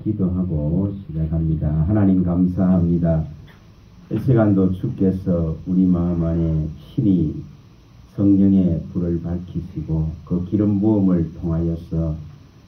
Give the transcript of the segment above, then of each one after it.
기도하고 시작합니다. 하나님 감사합니다. 이 시간도 주께서 우리 마음 안에 친히 성령의 불을 밝히시고 그 기름 부음을 통하여서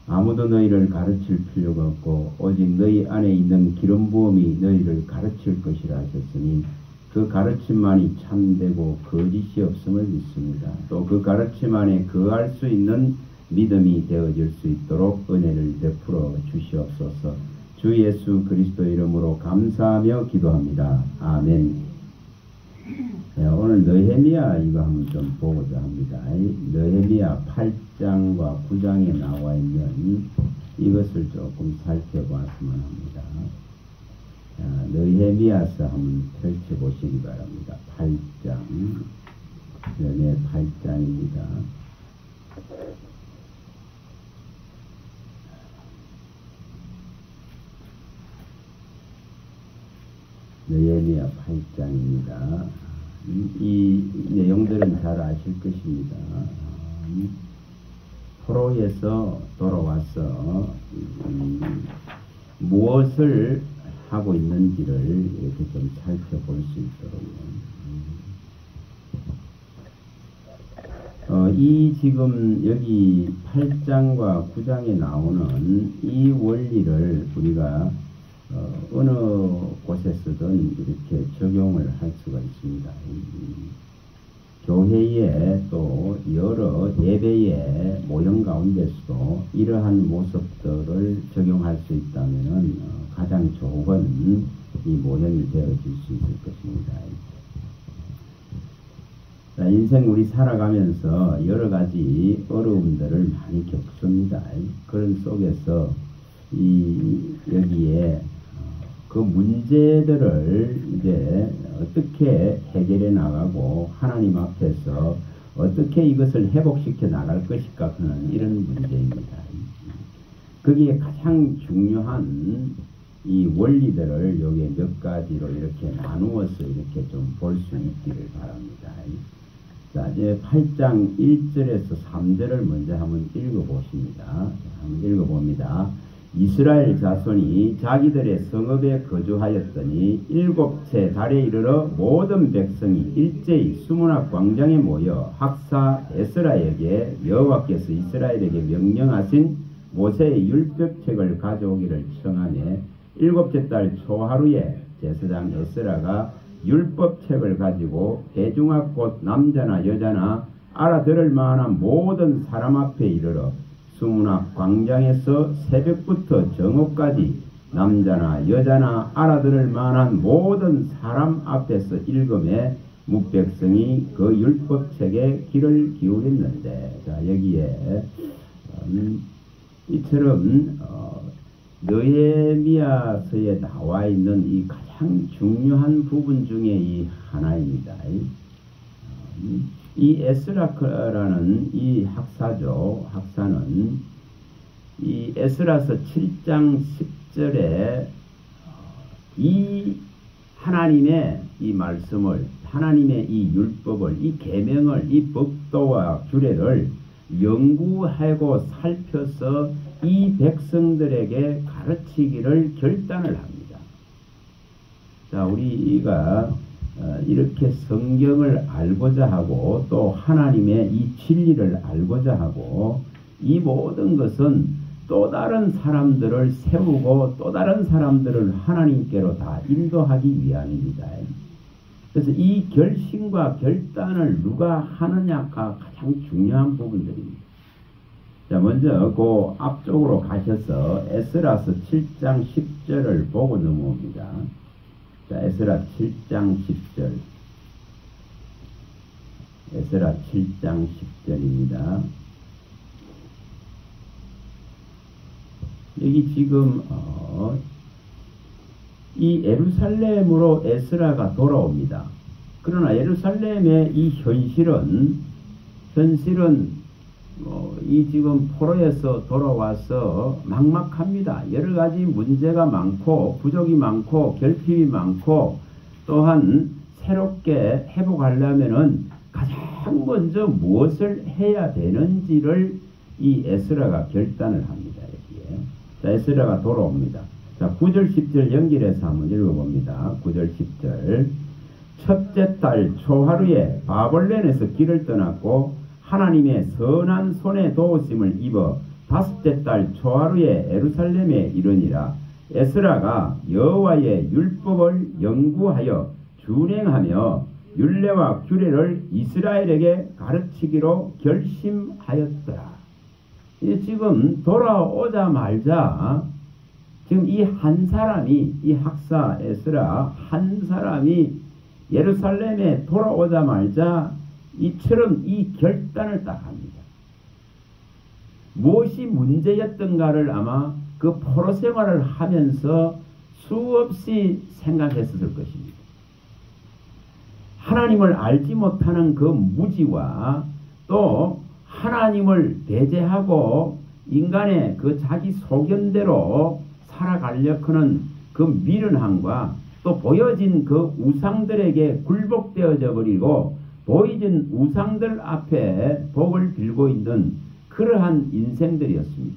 아무도 너희를 가르칠 필요가 없고 오직 너희 안에 있는 기름 부음이 너희를 가르칠 것이라 하셨으니 그 가르침만이 참되고 거짓이 없음을 믿습니다. 또 그 가르침 안에 거할 수 있는 믿음이 되어질 수 있도록 은혜를 베풀어 주시옵소서. 주 예수 그리스도 이름으로 감사하며 기도합니다. 아멘. 네, 오늘 느헤미야 이거 한번 좀 보고자 합니다. 느헤미야 8장과 9장에 나와 있는 이것을 조금 살펴봤으면 합니다. 느헤미야서 한번 펼쳐보시기 바랍니다. 8장. 네, 8장입니다. 느헤미야 8장입니다. 이 내용들은 잘 아실 것입니다. 포로에서 돌아와서 무엇을 하고 있는지를 이렇게 좀 살펴볼 수 있도록 이 지금 여기 8장과 9장에 나오는 이 원리를 우리가 어느 곳에서든 이렇게 적용을 할 수가 있습니다. 교회에 또 여러 예배의 모형 가운데서도 이러한 모습들을 적용할 수 있다면 가장 좋은 이 모형이 되어질 수 있을 것입니다. 인생 우리 살아가면서 여러 가지 어려움들을 많이 겪습니다. 그런 속에서 여기에 그 문제들을 이제 어떻게 해결해 나가고 하나님 앞에서 어떻게 이것을 회복시켜 나갈 것일까 하는 이런 문제입니다. 거기에 가장 중요한 이 원리들을 여기에 몇 가지로 이렇게 나누어서 이렇게 좀 볼 수 있기를 바랍니다. 자, 이제 8장 1절에서 3절을 먼저 한번 읽어보십니다. 한번 읽어봅니다. 이스라엘 자손이 자기들의 성읍에 거주하였더니 7채 달에 이르러 모든 백성이 일제히 수문학 광장에 모여 학사 에스라에게 여호와께서 이스라엘에게 명령하신 모세의 율법책을 가져오기를 청하매 7째 달 초하루에 제사장 에스라가 율법책을 가지고 회중학 곧 남자나 여자나 알아들을 만한 모든 사람 앞에 이르러 수문학 광장에서 새벽부터 정오까지 남자나 여자나 알아들을 만한 모든 사람 앞에서 읽음에 뭇백성이 그 율법책에 귀를 기울였는데, 자, 여기에 이처럼 느헤미야서에 나와 있는 이 가장 중요한 부분 중에 이 하나입니다. 이 에스라라는 이 학사는 이 에스라서 7장 10절에 이 하나님의 이 말씀을, 하나님의 이 율법을, 이 계명을, 이 법도와 규례를 연구하고 살펴서 이 백성들에게 가르치기를 결단을 합니다. 자, 우리가 이렇게 성경을 알고자 하고 또 하나님의 이 진리를 알고자 하고 이 모든 것은 또 다른 사람들을 세우고 또 다른 사람들을 하나님께로 다 인도하기 위함입니다. 그래서 이 결심과 결단을 누가 하느냐가 가장 중요한 부분들입니다. 자, 먼저 그 앞쪽으로 가셔서 에스라서 7장 10절을 보고 넘어옵니다. 자, 에스라 7장 10절. 에스라 7장 10절입니다. 여기 지금 이 예루살렘으로 에스라가 돌아옵니다. 그러나 예루살렘의 이 현실은 이 지금 포로에서 돌아와서 막막합니다. 여러 가지 문제가 많고 부족이 많고 결핍이 많고 또한 새롭게 회복하려면은 가장 먼저 무엇을 해야 되는지를 이 에스라가 결단을 합니다. 여기에. 자, 에스라가 돌아옵니다. 자, 9절 10절 연결해서 한번 읽어봅니다. 9절 10절. 첫째 달 초하루에 바벨론에서 길을 떠났고 하나님의 선한 손에 도우심을 입어 다섯째 달 초하루에 예루살렘에 이르니라. 에스라가 여호와의 율법을 연구하여 준행하며 율례와 규례를 이스라엘에게 가르치기로 결심하였더라. 지금 돌아오자마자 지금 이 한 사람이, 이 학사 에스라 한 사람이 예루살렘에 돌아오자마자 이처럼 이 결단을 딱 합니다. 무엇이 문제였던가를 아마 그 포로 생활을 하면서 수없이 생각했을 것입니다. 하나님을 알지 못하는 그 무지와 또 하나님을 배제하고 인간의 그 자기 소견대로 살아가려 하는 그 미련함과 또 보여진 그 우상들에게 굴복되어져 버리고 보여진 우상들 앞에 복을 빌고 있는 그러한 인생들이었습니다.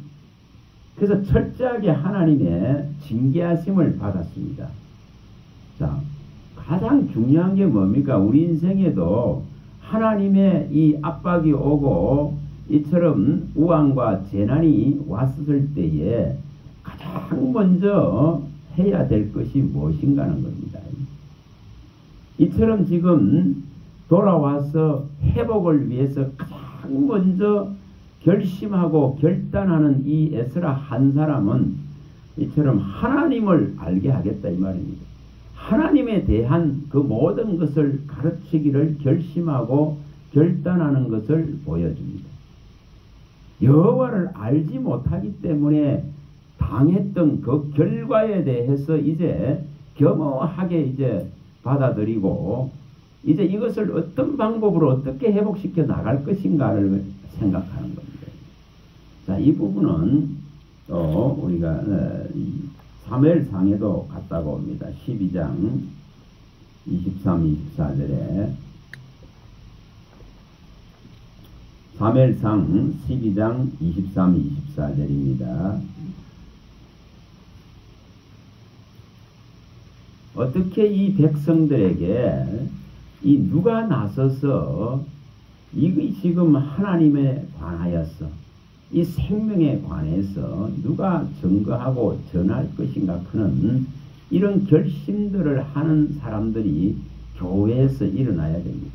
그래서 철저하게 하나님의 징계하심을 받았습니다. 자, 가장 중요한 게 뭡니까? 우리 인생에도 하나님의 이 압박이 오고 이처럼 우환과 재난이 왔을 때에 가장 먼저 해야 될 것이 무엇인가 하는 겁니다. 이처럼 지금 돌아와서 회복을 위해서 가장 먼저 결심하고 결단하는 이 에스라 한 사람은 이처럼 하나님을 알게 하겠다 이 말입니다. 하나님에 대한 그 모든 것을 가르치기를 결심하고 결단하는 것을 보여줍니다. 여호와를 알지 못하기 때문에 당했던 그 결과에 대해서 이제 겸허하게 이제 받아들이고 이제 이것을 어떤 방법으로 어떻게 회복시켜 나갈 것인가를 생각하는 겁니다. 자, 이 부분은 또 우리가 사무엘상에도 갔다가 옵니다. 12장 23, 24절에 사무엘상 12장 23, 24절입니다. 어떻게 이 백성들에게 이 누가 나서서 이게 지금 하나님에 관하여서 이 생명에 관해서 누가 증거하고 전할 것인가 하는 이런 결심들을 하는 사람들이 교회에서 일어나야 됩니다.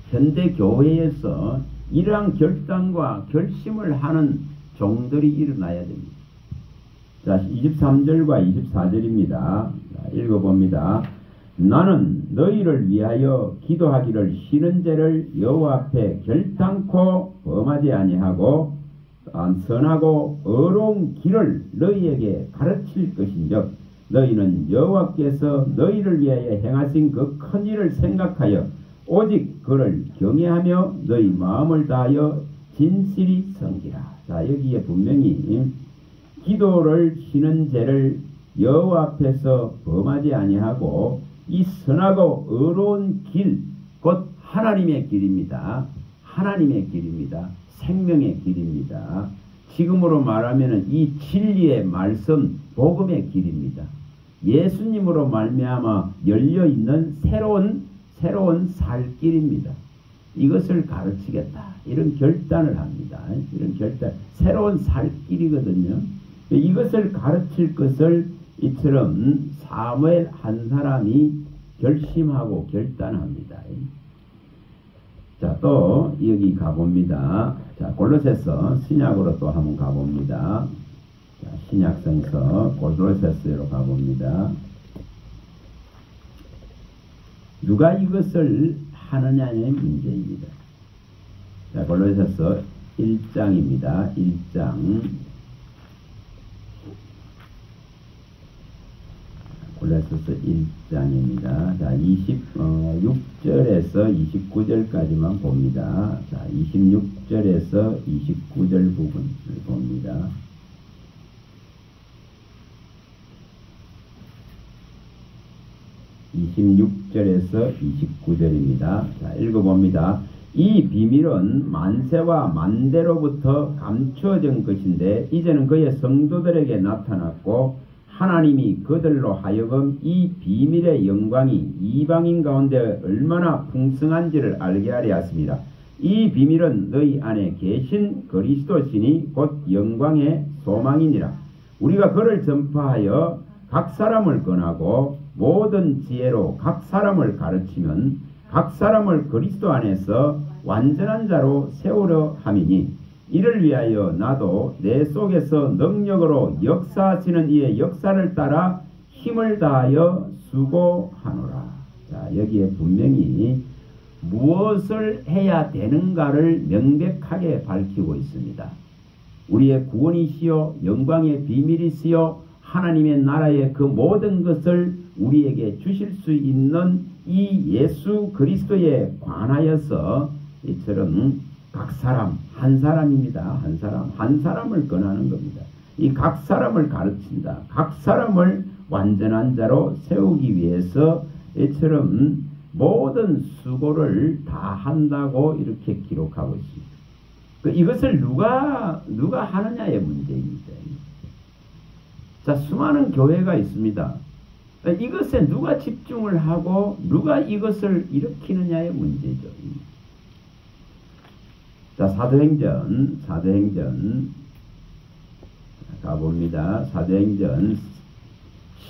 현대 교회에서 이러한 결단과 결심을 하는 종들이 일어나야 됩니다. 자, 23절과 24절입니다. 읽어봅니다. 나는 너희를 위하여 기도하기를 쉬는 죄를 여호와 앞에 결단코 범하지 아니하고 선하고 의로운 길을 너희에게 가르칠 것인즉 너희는 여호와께서 너희를 위하여 행하신 그 큰 일을 생각하여 오직 그를 경외하며 너희 마음을 다하여 진실이 섬기라. 자, 여기에 분명히 기도를 쉬는 죄를 여호와 앞에서 범하지 아니하고 이 선하고 의로운 길, 곧 하나님의 길입니다. 하나님의 길입니다. 생명의 길입니다. 지금으로 말하면 이 진리의 말씀, 복음의 길입니다. 예수님으로 말미암아 열려있는 새로운 살 길입니다. 이것을 가르치겠다. 이런 결단을 합니다. 이런 결단, 새로운 살 길이거든요. 이것을 가르칠 것을 이처럼 사무엘 한 사람이 결심하고 결단합니다. 자, 또 여기 가봅니다. 자, 골로새서 신약으로 또 한번 가봅니다. 자, 신약성서 골로새서로 가봅니다. 누가 이것을 하느냐의 문제입니다. 자, 골로새서 1장입니다. 1장. 골로새서 1장입니다. 자, 26절에서 29절까지만 봅니다. 자, 26절에서 29절 부분을 봅니다. (26절에서 29절입니다) 자, 읽어봅니다. 이 비밀은 만세와 만대로부터 감추어진 것인데 이제는 그의 성도들에게 나타났고 하나님이 그들로 하여금 이 비밀의 영광이 이방인 가운데 얼마나 풍성한지를 알게 하려 하십니다. 이 비밀은 너희 안에 계신 그리스도시니 곧 영광의 소망이니라. 우리가 그를 전파하여 각 사람을 권하고 모든 지혜로 각 사람을 가르치면 각 사람을 그리스도 안에서 완전한 자로 세우려 함이니 이를 위하여 나도 내 속에서 능력으로 역사하시는 이의 역사를 따라 힘을 다하여 수고하노라. 자, 여기에 분명히 무엇을 해야 되는가를 명백하게 밝히고 있습니다. 우리의 구원이시여 영광의 비밀이시여 하나님의 나라의 그 모든 것을 우리에게 주실 수 있는 이 예수 그리스도에 관하여서 이처럼 각 사람 한 사람입니다. 한 사람을 권하는 겁니다. 이 각 사람을 가르친다. 각 사람을 완전한 자로 세우기 위해서 이처럼 모든 수고를 다 한다고 이렇게 기록하고 있습니다. 이것을 누가 하느냐의 문제입니다. 자, 수많은 교회가 있습니다. 이것에 누가 집중을 하고 누가 이것을 일으키느냐의 문제죠. 자, 사도행전 가봅니다. 사도행전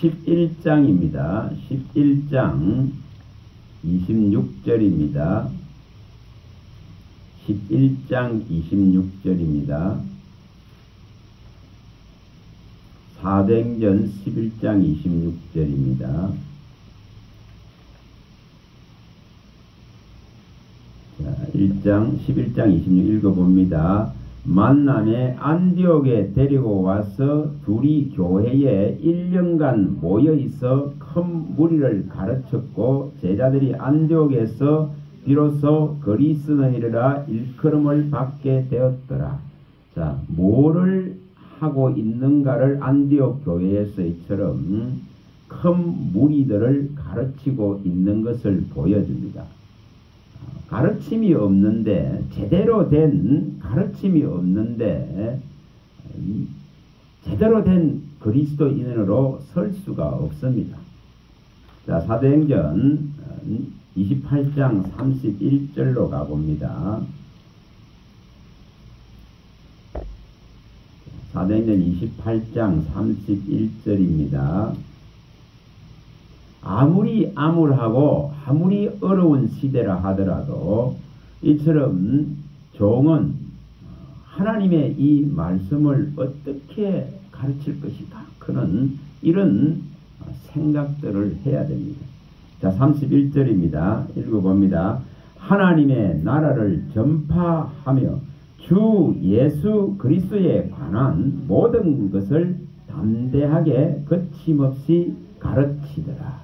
11장입니다. 11장 26절입니다. 11장 26절입니다. 사도행전 11장 26절입니다. 자, 11장 26 읽어봅니다. 만남에 안디옥에 데리고 와서 둘이 교회에 1년간 모여있어 큰 무리를 가르쳤고 제자들이 안디옥에서 비로소 그리스도인이라 일컬음을 받게 되었더라. 자, 뭐를 하고 있는가를 안디옥 교회에서 이처럼 큰 무리들을 가르치고 있는 것을 보여줍니다. 가르침이 없는데 제대로 된 가르침이 없는데 제대로 된 그리스도인으로 설 수가 없습니다. 자, 사도행전 28장 31절로 가봅니다. 사도행전 28장 31절입니다. 아무리 암울하고 아무리 어려운 시대라 하더라도 이처럼 종은 하나님의 이 말씀을 어떻게 가르칠 것인가 그런 이런 생각들을 해야 됩니다. 자, 31절입니다. 읽어봅니다. 하나님의 나라를 전파하며 주 예수 그리스도에 관한 모든 것을 담대하게 거침없이 가르치더라.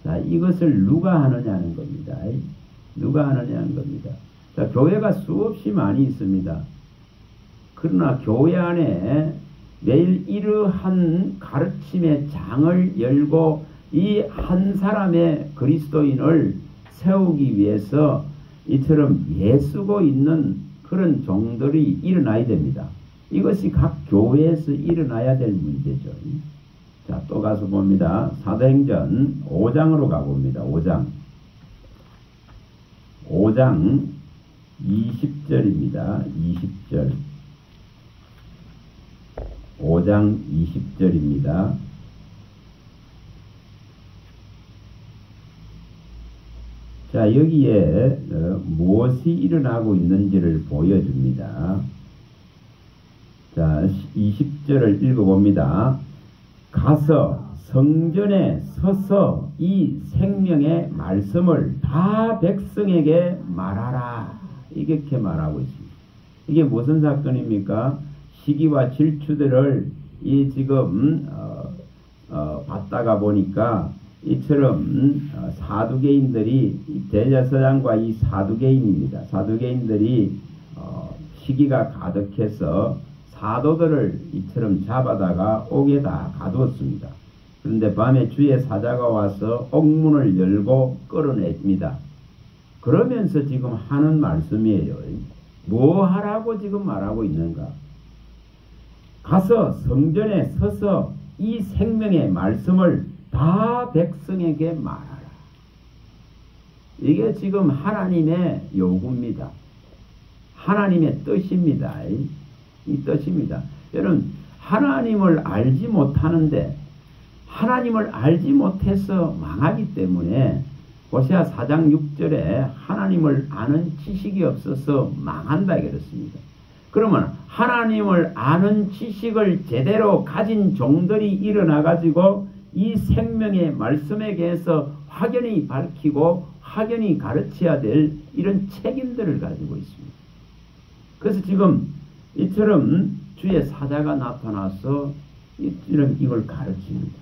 자, 이것을 누가 하느냐는 겁니다. 누가 하느냐는 겁니다. 자, 교회가 수없이 많이 있습니다. 그러나 교회 안에 매일 이러한 가르침의 장을 열고 이 한 사람의 그리스도인을 세우기 위해서 이처럼 애쓰고 있는 그런 종들이 일어나야 됩니다. 이것이 각 교회에서 일어나야 될 문제죠. 자, 또 가서 봅니다. 사도행전 5장으로 가봅니다. 5장 20절입니다. 20절. 5장 20절입니다. 자, 여기에 무엇이 일어나고 있는지를 보여줍니다. 자, 20절을 읽어봅니다. 가서 성전에 서서 이 생명의 말씀을 다 백성에게 말하라. 이렇게 말하고 있습니다. 이게 무슨 사건입니까? 시기와 질투들을 지금 받다가 보니까 이처럼 사두개인들이 대제사장과 이 사두개인입니다. 사두개인들이 시기가 가득해서 사도들을 이처럼 잡아다가 옥에 다 가두었습니다. 그런데 밤에 주의 사자가 와서 옥문을 열고 끌어냅니다. 그러면서 지금 하는 말씀이에요. 뭐 하라고 지금 말하고 있는가? 가서 성전에 서서 이 생명의 말씀을 다 백성에게 말하라. 이게 지금 하나님의 요구입니다. 하나님의 뜻입니다. 이 뜻입니다. 여러분, 하나님을 알지 못하는데, 하나님을 알지 못해서 망하기 때문에 호세아 4장 6절에 하나님을 아는 지식이 없어서 망한다 그랬습니다. 그러면 하나님을 아는 지식을 제대로 가진 종들이 일어나 가지고 이 생명의 말씀에 대해서 확연히 밝히고 확연히 가르쳐야 될 이런 책임들을 가지고 있습니다. 그래서 지금 이처럼 주의 사자가 나타나서 이걸 가르칩니다.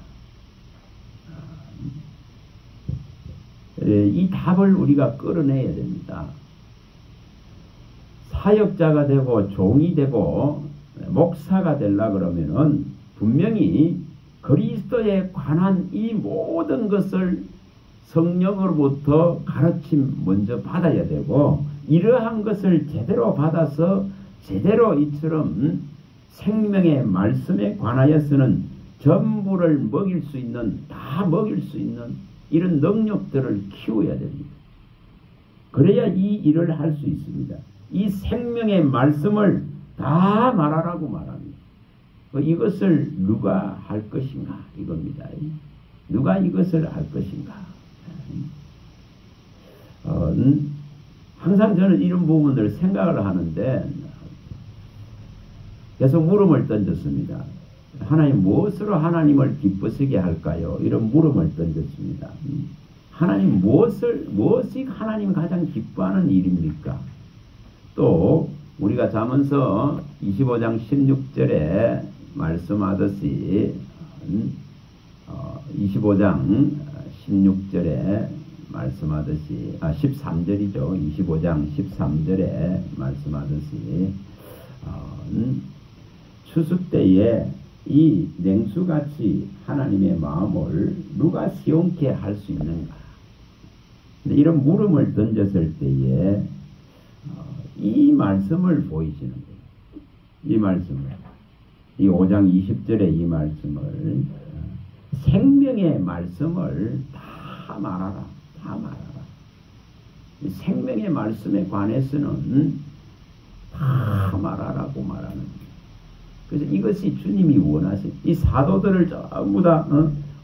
이 답을 우리가 끌어내야 됩니다. 사역자가 되고 종이 되고 목사가 되려 그러면은 분명히 그리스도에 관한 이 모든 것을 성령으로부터 가르침 먼저 받아야 되고, 이러한 것을 제대로 받아서 제대로 이처럼 생명의 말씀에 관하여서는 전부를 먹일 수 있는, 다 먹일 수 있는 이런 능력들을 키워야 됩니다. 그래야 이 일을 할 수 있습니다. 이 생명의 말씀을 다 말하라고 말합니다. 이것을 누가 할 것인가 이겁니다. 누가 이것을 할 것인가. 항상 저는 이런 부분들을 생각을 하는데 계속 물음을 던졌습니다. 하나님, 무엇으로 하나님을 기쁘시게 할까요? 이런 물음을 던졌습니다. 하나님, 무엇이 하나님 가장 기뻐하는 일입니까? 또 우리가 잠언서 25장 16절에 말씀하듯이 25장 16절에 말씀하듯이 13절이죠. 25장 13절에 말씀하듯이 추수 때에 이 냉수같이 하나님의 마음을 누가 시원케 할 수 있는가? 이런 물음을 던졌을 때에 이 말씀을 보이시는 거예요. 이 말씀을, 이 5장 20절의 이 말씀을, 생명의 말씀을 다 말하라. 다 말하라. 이 생명의 말씀에 관해서는 다 말하라고 말하는 거예요. 그래서 이것이 주님이 원하신, 이 사도들을 전부 다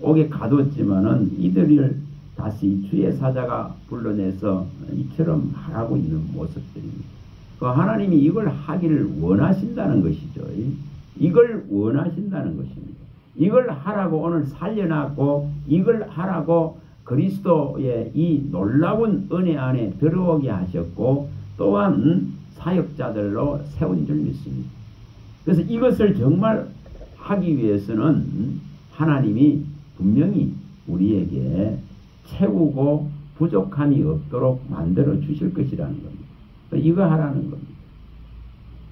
옥에 가뒀지만은 이들을 다시 주의 사자가 불러내서 이처럼 하라고 있는 모습들입니다. 그 하나님이 이걸 하기를 원하신다는 것이죠. 이걸 원하신다는 것입니다. 이걸 하라고 오늘 살려놨고, 이걸 하라고 그리스도의 이 놀라운 은혜 안에 들어오게 하셨고, 또한 사역자들로 세운 줄 믿습니다. 그래서 이것을 정말 하기 위해서는 하나님이 분명히 우리에게 채우고 부족함이 없도록 만들어 주실 것이라는 겁니다. 이거 하라는 겁니다.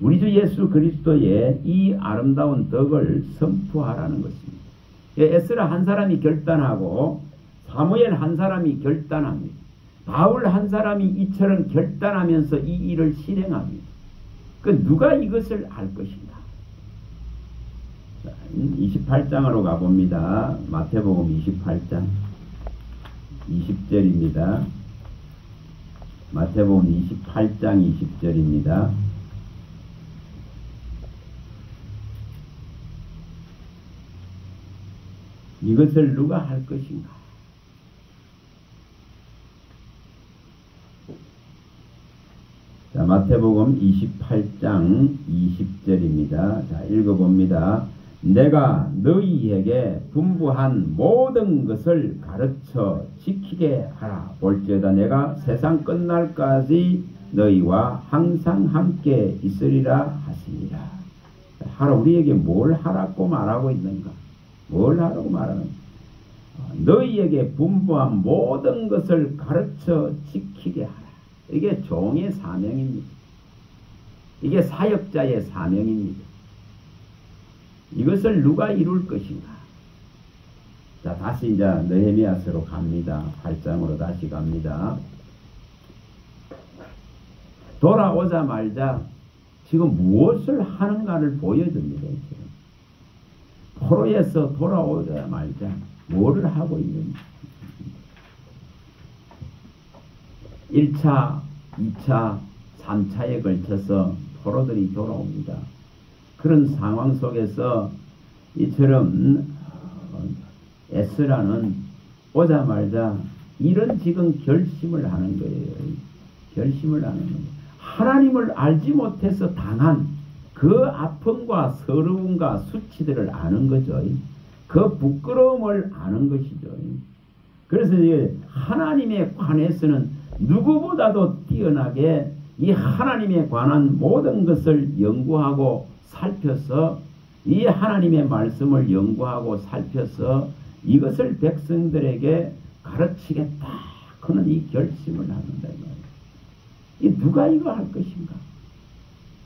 우리 주 예수 그리스도의 이 아름다운 덕을 선포하라는 것입니다. 에스라 한 사람이 결단하고 사무엘 한 사람이 결단합니다. 바울 한 사람이 이처럼 결단하면서 이 일을 실행합니다. 그 누가 이것을 할 것인가? 28장으로 가봅니다. 마태복음 28장 20절입니다. 마태복음 28장 20절입니다. 이것을 누가 할 것인가? 자, 마태복음 28장 20절입니다. 자, 읽어봅니다. 내가 너희에게 분부한 모든 것을 가르쳐 지키게 하라. 볼지어다 내가 세상 끝날까지 너희와 항상 함께 있으리라 하시니라. 하라, 우리에게 뭘 하라고 말하고 있는가? 뭘 하라고 말하는? 너희에게 분부한 모든 것을 가르쳐 지키게 하라. 이게 종의 사명입니다. 이게 사역자의 사명입니다. 이것을 누가 이룰 것인가? 자, 다시 이제 느헤미야서로 갑니다. 8장으로 다시 갑니다. 돌아오자마자 지금 무엇을 하는가를 보여줍니다. 지금. 포로에서 돌아오자마자 뭐를 하고 있는지. 1차, 2차, 3차에 걸쳐서 포로들이 돌아옵니다. 그런 상황 속에서 이처럼 에스라는 오자마자 이런 지금 결심을 하는 거예요. 결심을 하는 거예요. 하나님을 알지 못해서 당한 그 아픔과 서러움과 수치들을 아는 거죠. 그 부끄러움을 아는 것이죠. 그래서 하나님에 관해서는 누구보다도 뛰어나게 이 하나님에 관한 모든 것을 연구하고 살펴서 이 하나님의 말씀을 연구하고 살펴서 이것을 백성들에게 가르치겠다 그는 이 결심을 한다. 이 누가 이거 할 것인가?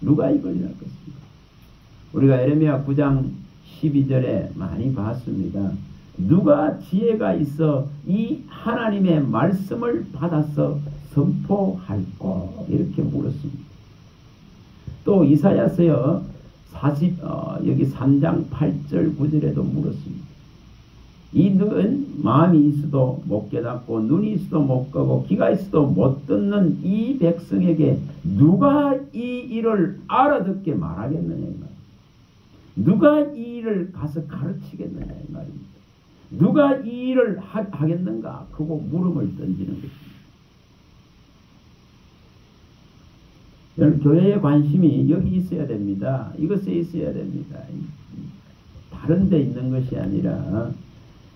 누가 이걸 할 것인가? 우리가 에레미야 9장 12절에 많이 봤습니다. 누가 지혜가 있어 이 하나님의 말씀을 받아서 선포할꼬 이렇게 물었습니다. 또 이사야서요 여기 3장 8절 9절에도 물었습니다. 이는 마음이 있어도 못 깨닫고 눈이 있어도 못 보고 귀가 있어도 못 듣는 이 백성에게 누가 이 일을 알아듣게 말하겠느냐 이 말. 누가 이 일을 가서 가르치겠느냐 이 말입니다. 누가 이 일을 하겠는가? 그거 물음을 던지는 것입니다. 여러분 교회의 관심이 여기 있어야 됩니다. 이것에 있어야 됩니다. 다른 데 있는 것이 아니라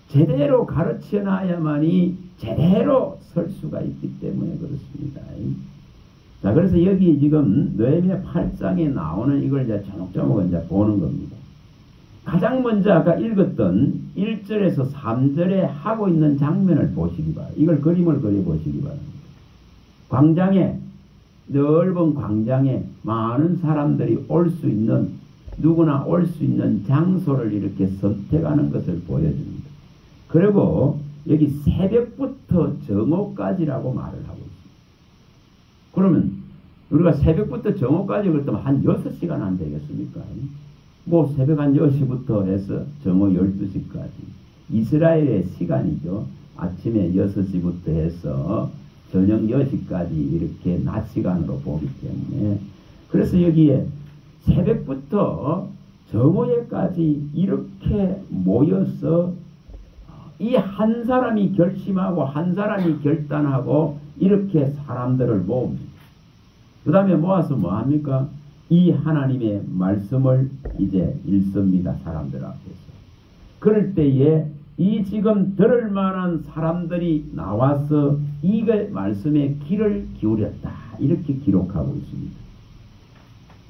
제대로 가르쳐 놔야만이 제대로 설 수가 있기 때문에 그렇습니다. 자, 그래서 여기 지금 느헤미야 8장에 나오는 이걸 이제 조목조목 이제 보는 겁니다. 가장 먼저 아까 읽었던 1절에서 3절에 하고 있는 장면을 보시기 바랍니다. 이걸 그림을 그려보시기 바랍니다. 광장에, 넓은 광장에 많은 사람들이 올 수 있는, 누구나 올 수 있는 장소를 이렇게 선택하는 것을 보여줍니다. 그리고 여기 새벽부터 정오까지라고 말을 하고 있습니다. 그러면 우리가 새벽부터 정오까지 그랬다면 한 6시간 안 되겠습니까? 뭐 새벽 한 10시부터 해서 정오 12시까지 이스라엘의 시간이죠. 아침에 6시부터 해서 저녁 10시까지 이렇게 낮 시간으로 보기 때문에 그래서 여기에 새벽부터 정오에까지 이렇게 모여서 이 한 사람이 결심하고 한 사람이 결단하고 이렇게 사람들을 모읍니다. 그 다음에 모아서 뭐합니까? 이 하나님의 말씀을 이제 읽습니다. 사람들 앞에서. 그럴 때에 이 지금 들을 만한 사람들이 나와서 이 말씀에 귀를 기울였다. 이렇게 기록하고 있습니다.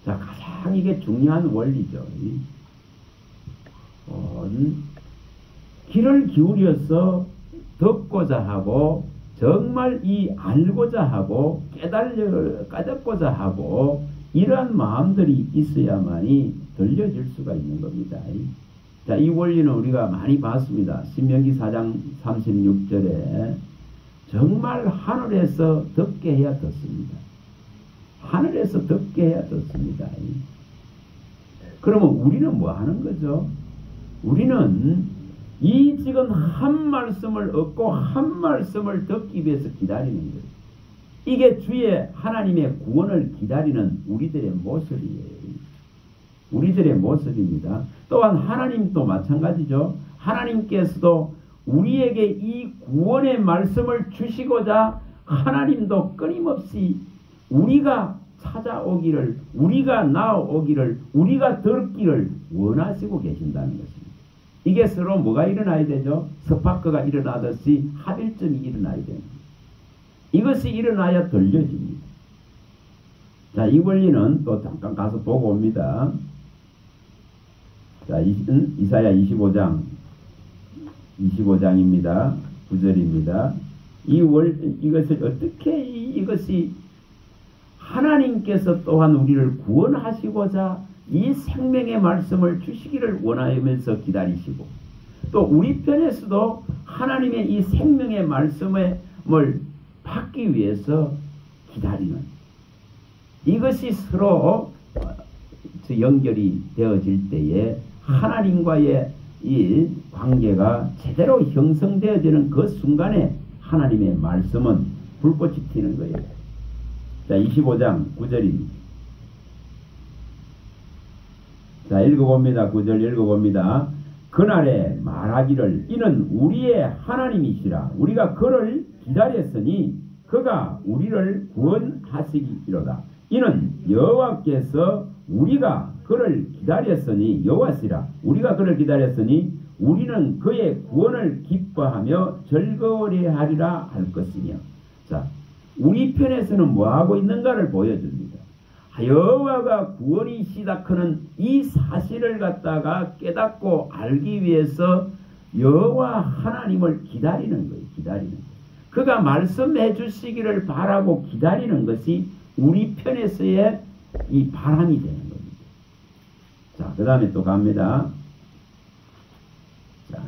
자, 가장 이게 중요한 원리죠. 귀를 기울여서 듣고자 하고 정말 이 알고자 하고 깨닫고자 하고 이러한 마음들이 있어야만이 들려질 수가 있는 겁니다. 자, 이 원리는 우리가 많이 봤습니다. 신명기 4장 36절에 정말 하늘에서 듣게 해야 듣습니다. 하늘에서 듣게 해야 듣습니다. 그러면 우리는 뭐 하는 거죠? 우리는 이 지금 한 말씀을 얻고 한 말씀을 듣기 위해서 기다리는 거예요. 이게 주의 하나님의 구원을 기다리는 우리들의 모습이에요. 우리들의 모습입니다. 또한 하나님도 마찬가지죠. 하나님께서도 우리에게 이 구원의 말씀을 주시고자 하나님도 끊임없이 우리가 찾아오기를, 우리가 나오기를, 우리가 듣기를 원하시고 계신다는 것입니다. 이게 서로 뭐가 일어나야 되죠? 스파크가 일어나듯이 합일점이 일어나야 됩니다. 이것이 일어나야 들려집니다. 자, 이 원리는 또 잠깐 가서 보고 옵니다. 자, 이사야 25장입니다. 9절입니다. 이것을 어떻게 이것이 하나님께서 또한 우리를 구원하시고자 이 생명의 말씀을 주시기를 원하면서 기다리시고 또 우리 편에서도 하나님의 이 생명의 말씀을 받기 위해서 기다리는 이것이 서로 연결이 되어질 때에 하나님과의 이 관계가 제대로 형성되어지는 그 순간에 하나님의 말씀은 불꽃이 튀는 거예요. 자, 25장 9절입니다. 자, 읽어봅니다. 9절 읽어봅니다. 그날에 말하기를 이는 우리의 하나님이시라. 우리가 그를 기다렸으니 그가 우리를 구원하시기로다. 이는 여호와께서 우리가 그를 기다렸으니 여호와시라. 우리가 그를 기다렸으니 우리는 그의 구원을 기뻐하며 즐거워하리라 할 것이며. 자, 우리 편에서는 뭐하고 있는가를 보여줍니다. 여호와가 구원이시다 크는 이 사실을 갖다가 깨닫고 알기 위해서 여호와 하나님을 기다리는 거예요. 기다리는 거예요. 그가 말씀해 주시기를 바라고 기다리는 것이 우리 편에서의 이 바람이 되는 겁니다. 자, 그 다음에 또 갑니다. 자,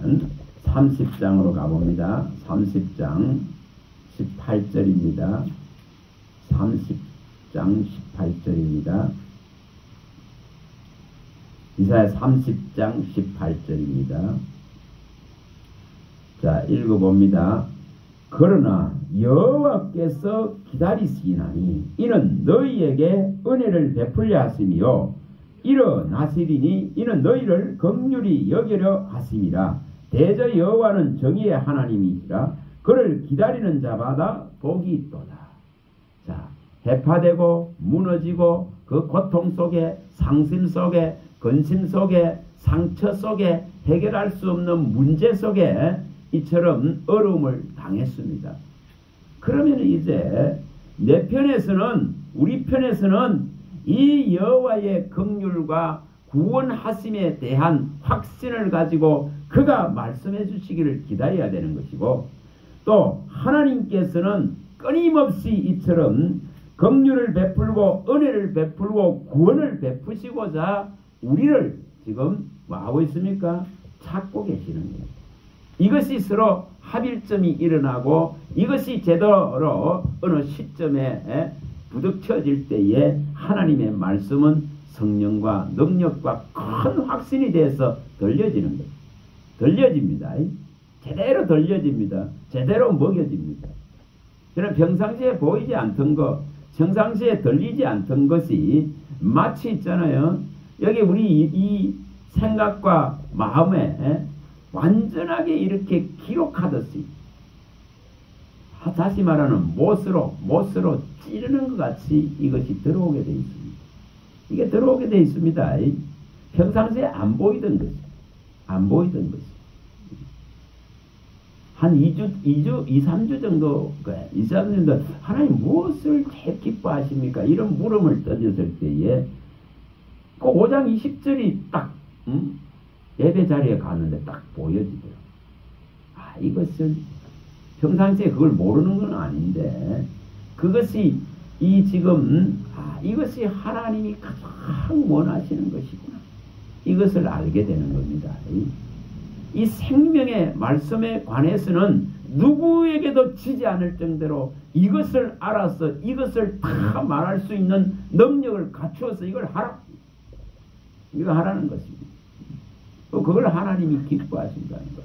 30장으로 가봅니다. 30장 18절입니다. 30장 18절입니다. 이사야 30장 18절입니다. 자, 읽어봅니다. 그러나 여호와께서 기다리시나니 이는 너희에게 은혜를 베풀려 하심이요 일어나시리니 이는 너희를 긍휼히 여기려 하심이라. 대저 여호와는 정의의 하나님이시라. 그를 기다리는 자마다 복이 있도다. 자, 해파되고 무너지고 그 고통 속에 상심 속에 근심 속에 상처 속에 해결할 수 없는 문제 속에 이처럼 어려움을 당했습니다. 그러면 이제 내 편에서는 우리 편에서는 이 여호와의 긍휼과 구원하심에 대한 확신을 가지고 그가 말씀해 주시기를 기다려야 되는 것이고 또 하나님께서는 끊임없이 이처럼 긍휼을 베풀고 은혜를 베풀고 구원을 베푸시고자 우리를 지금 뭐하고 있습니까? 찾고 계시는 거예요. 이것이 서로 합일점이 일어나고 이것이 제대로 어느 시점에 부닥쳐질 때에 하나님의 말씀은 성령과 능력과 큰 확신이 돼서 들려지는 거예요. 들려집니다. 제대로 들려집니다. 제대로 먹여집니다. 저는 평상시에 보이지 않던 것, 평상시에 들리지 않던 것이 마치 있잖아요. 여기 우리 이 생각과 마음에 완전하게 이렇게 기록하듯이 다시 말하는 못으로 찌르는 것 같이 이것이 들어오게 되어 있습니다. 이게 들어오게 되어 있습니다. 평상시에 안 보이던 것이 안 보이던 것이 한 2, 3주 정도 2, 3주 정도 하나님 무엇을 제일 기뻐하십니까? 이런 물음을 던졌을 때에 그 5장 20절이 딱 예배 자리에 갔는데 딱 보여지더라고요. 아, 이것을 평상시에 그걸 모르는 건 아닌데 그것이 이것이 하나님이 가장 원하시는 것이구나. 이것을 알게 되는 겁니다. 이 생명의 말씀에 관해서는 누구에게도 지지 않을 정도로 이것을 알아서 이것을 다 말할 수 있는 능력을 갖추어서 이거 하라는 것입니다. 또 그걸 하나님이 기뻐하신다는 겁니다.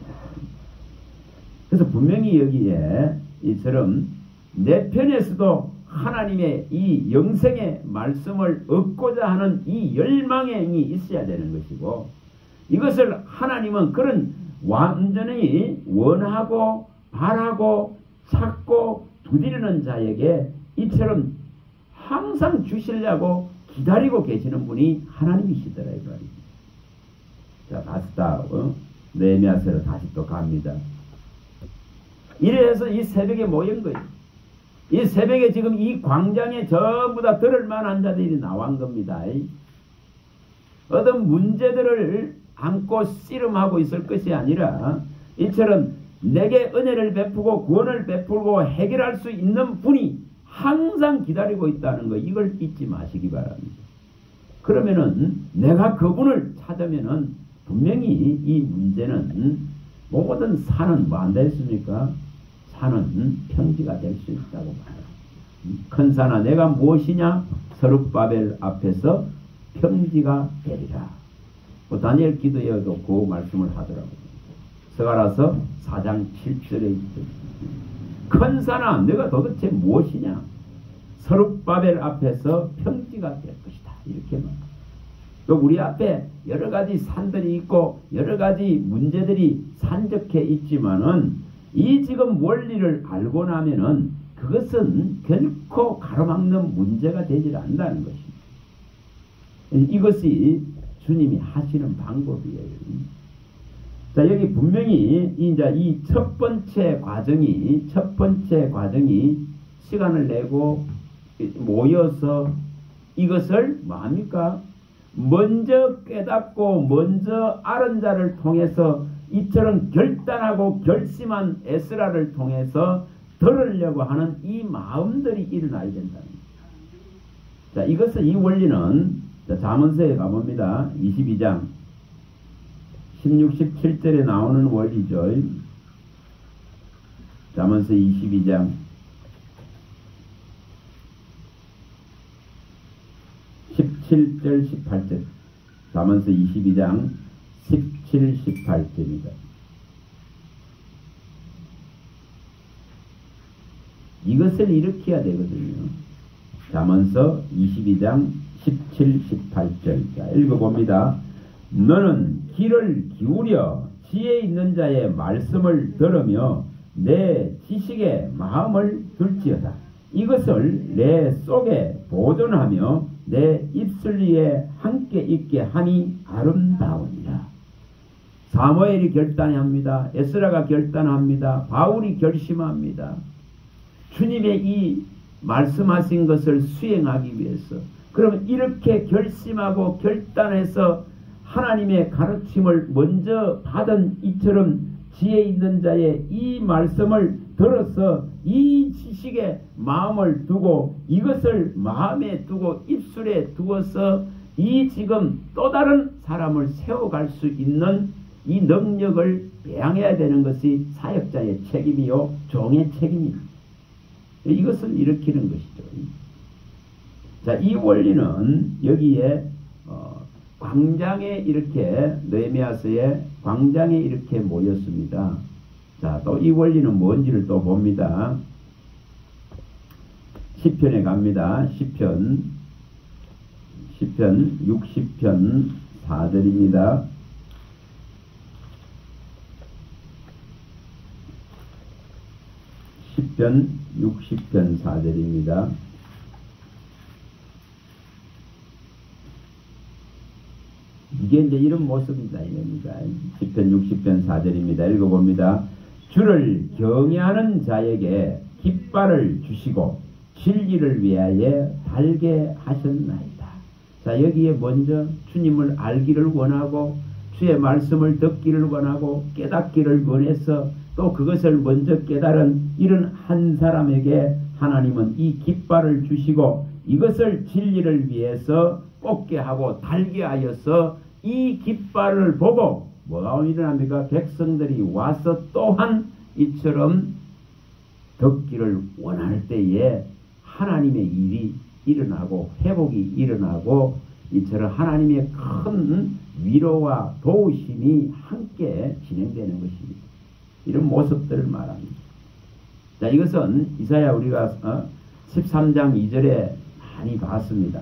그래서 분명히 여기에 이처럼 내 편에서도 하나님의 이 영생의 말씀을 얻고자 하는 이 열망이 있어야 되는 것이고 이것을 하나님은 그런 완전히 원하고 바라고 찾고 두드리는 자에게 이처럼 항상 주시려고 기다리고 계시는 분이 하나님이시더라 이 말입니다. 자, 다시 느헤미야서로 다시 또 갑니다. 이래서 이 새벽에 모인 거예요. 이 새벽에 지금 이 광장에 전부 다 들을 만한 자들이 나온 겁니다. 어떤 문제들을 안고 씨름하고 있을 것이 아니라 이처럼 내게 은혜를 베푸고 구원을 베풀고 해결할 수 있는 분이 항상 기다리고 있다는 거 이걸 잊지 마시기 바랍니다. 그러면은 내가 그분을 찾으면은 분명히 이 문제는 모든 산은 뭐 안 됐습니까? 산은 평지가 될 수 있다고 봐요. 큰 산아 내가 무엇이냐? 서룹바벨 앞에서 평지가 되리라. 다니엘 기도에도 그 말씀을 하더라고요. 스가랴서 4장 7절에 있죠. 큰 산아 내가 도대체 무엇이냐? 서룹바벨 앞에서 평지가 될 것이다. 이렇게 말합니다. 또 우리 앞에 여러 가지 산들이 있고 여러 가지 문제들이 산적해 있지만은 이 지금 원리를 알고 나면은 그것은 결코 가로막는 문제가 되질 않는다는 것입니다. 이것이 주님이 하시는 방법이에요. 자, 여기 분명히 이제 이 첫 번째 과정이 시간을 내고 모여서 이것을 뭐합니까? 먼저 깨닫고 먼저 아는 자를 통해서 이처럼 결단하고 결심한 에스라를 통해서 들으려고 하는 이 마음들이 일어나야 된다는 거예요. 자, 이 원리는 잠언서에 가봅니다. 22장 16, 17절에 나오는 원리죠. 잠언서 22장 17절 18절 잠언서 22장 17, 18절입니다. 이것을 일으켜야 되거든요. 잠언서 22장 17, 18절. 자, 읽어봅니다. 너는 귀를 기울여 지혜 있는 자의 말씀을 들으며 내 지식에 마음을 둘지어다. 이것을 내 속에 보존하며 내 입술 위에 함께 있게 하니 아름다우니라. 사무엘이 결단합니다. 에스라가 결단합니다. 바울이 결심합니다. 주님의 이 말씀하신 것을 수행하기 위해서. 그러면 이렇게 결심하고 결단해서 하나님의 가르침을 먼저 받은 이처럼 지혜 있는 자의 이 말씀을 들어서 이 지식에 마음을 두고 이것을 마음에 두고 입술에 두어서 이 지금 또 다른 사람을 세워갈 수 있는 이 능력을 배양해야 되는 것이 사역자의 책임이요 종의 책임입니다. 이것을 일으키는 것이죠. 자, 이 원리는 여기에 광장에 이렇게 느헤미야서의 광장에 이렇게 모였습니다. 자, 또 이 원리는 뭔지를 또 봅니다. 시편에 갑니다. 시편 60편 4절입니다. 시편 60편 4절입니다. 이게 이제 이런 모습이다 이겁니다. 시편 60편 4절입니다. 읽어봅니다. 주를 경외하는 자에게 깃발을 주시고 진리를 위하여 달게 하셨나이다. 자, 여기에 먼저 주님을 알기를 원하고 주의 말씀을 듣기를 원하고 깨닫기를 원해서 또 그것을 먼저 깨달은 이런 한 사람에게 하나님은 이 깃발을 주시고 이것을 진리를 위해서 꽂게 하고 달게 하여서 이 깃발을 보고 뭐가 일어납니까? 백성들이 와서 또한 이처럼 듣기를 원할 때에 하나님의 일이 일어나고 회복이 일어나고 이처럼 하나님의 큰 위로와 도우심이 함께 진행되는 것입니다. 이런 모습들을 말합니다. 자, 이것은 이사야 우리가 13장 2절에 많이 봤습니다.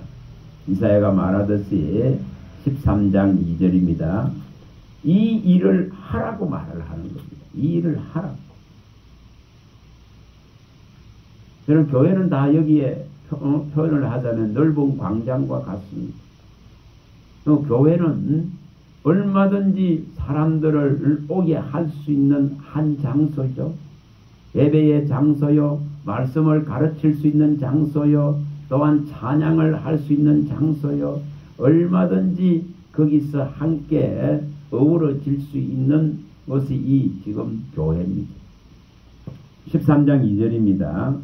이사야가 말하듯이 13장 2절입니다. 이 일을 하라고 말을 하는 겁니다. 이 일을 하라고. 저는 교회는 다 여기에 표현을 하자면 넓은 광장과 같습니다. 교회는 얼마든지 사람들을 오게 할 수 있는 한 장소죠. 예배의 장소요, 말씀을 가르칠 수 있는 장소요, 또한 찬양을 할 수 있는 장소요, 얼마든지 거기서 함께 어우러질 수 있는 것이 이 지금 교회입니다. 13장 2절입니다.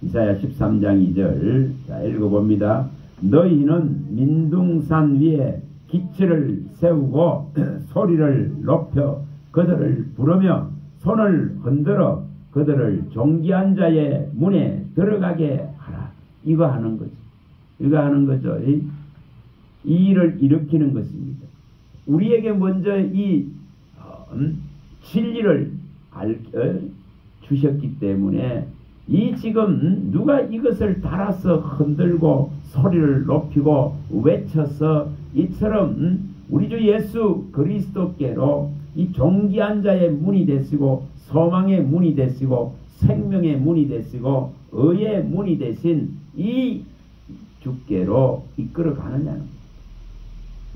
이사야 13장 2절. 자, 읽어봅니다. 너희는 민둥산 위에 기치를 세우고 소리를 높여 그들을 부르며 손을 흔들어 그들을 존귀한 자의 문에 들어가게 하라. 이거 하는 거죠. 이거 하는 거죠. 이 일을 일으키는 것입니다. 우리에게 먼저 이 진리를 주셨기 때문에 이 지금 누가 이것을 달아서 흔들고 소리를 높이고 외쳐서 이처럼 우리 주 예수 그리스도께로 이 존귀한 자의 문이 되시고 소망의 문이 되시고 생명의 문이 되시고 의의 문이 되신 이 주께로 이끌어 가느냐는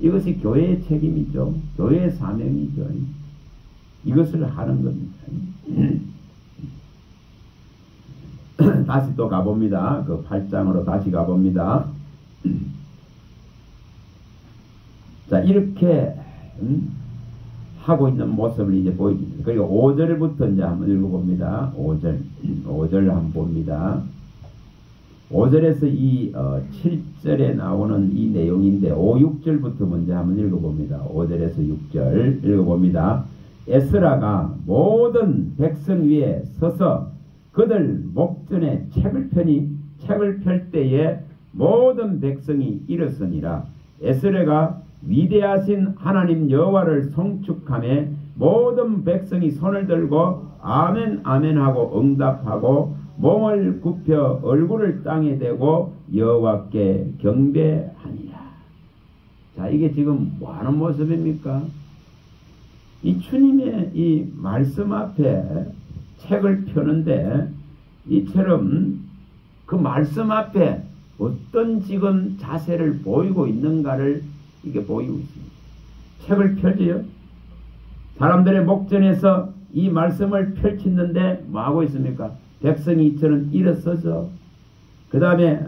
이것이 교회의 책임이죠. 교회의 사명이죠. 이것을 하는 겁니다. 다시 또 가봅니다. 그 8장으로 다시 가봅니다. 자, 이렇게 하고 있는 모습을 이제 보여줍니다. 그리고 5절부터 이제 한번 읽어봅니다. 5절 한번 봅니다. 5절에서 이 7절에 나오는 이 내용인데 5, 6절부터 먼저 한번 읽어봅니다. 5절에서 6절 읽어봅니다. 에스라가 모든 백성 위에 서서 그들 목전에 책을 펼 때에 모든 백성이 일었으니라. 에스라가 위대하신 하나님 여호와를 송축하며 모든 백성이 손을 들고 아멘 아멘 하고 응답하고 몸을 굽혀 얼굴을 땅에 대고 여호와께 경배하니라. 자, 이게 지금 뭐하는 모습입니까? 이 주님의 이 말씀 앞에 책을 펴는데 이처럼 그 말씀 앞에 어떤 지금 자세를 보이고 있는가를 이게 보이고 있습니다. 책을 펴져요. 사람들의 목전에서 이 말씀을 펼치는데 뭐하고 있습니까? 백성이 이처럼 일어서죠. 그 다음에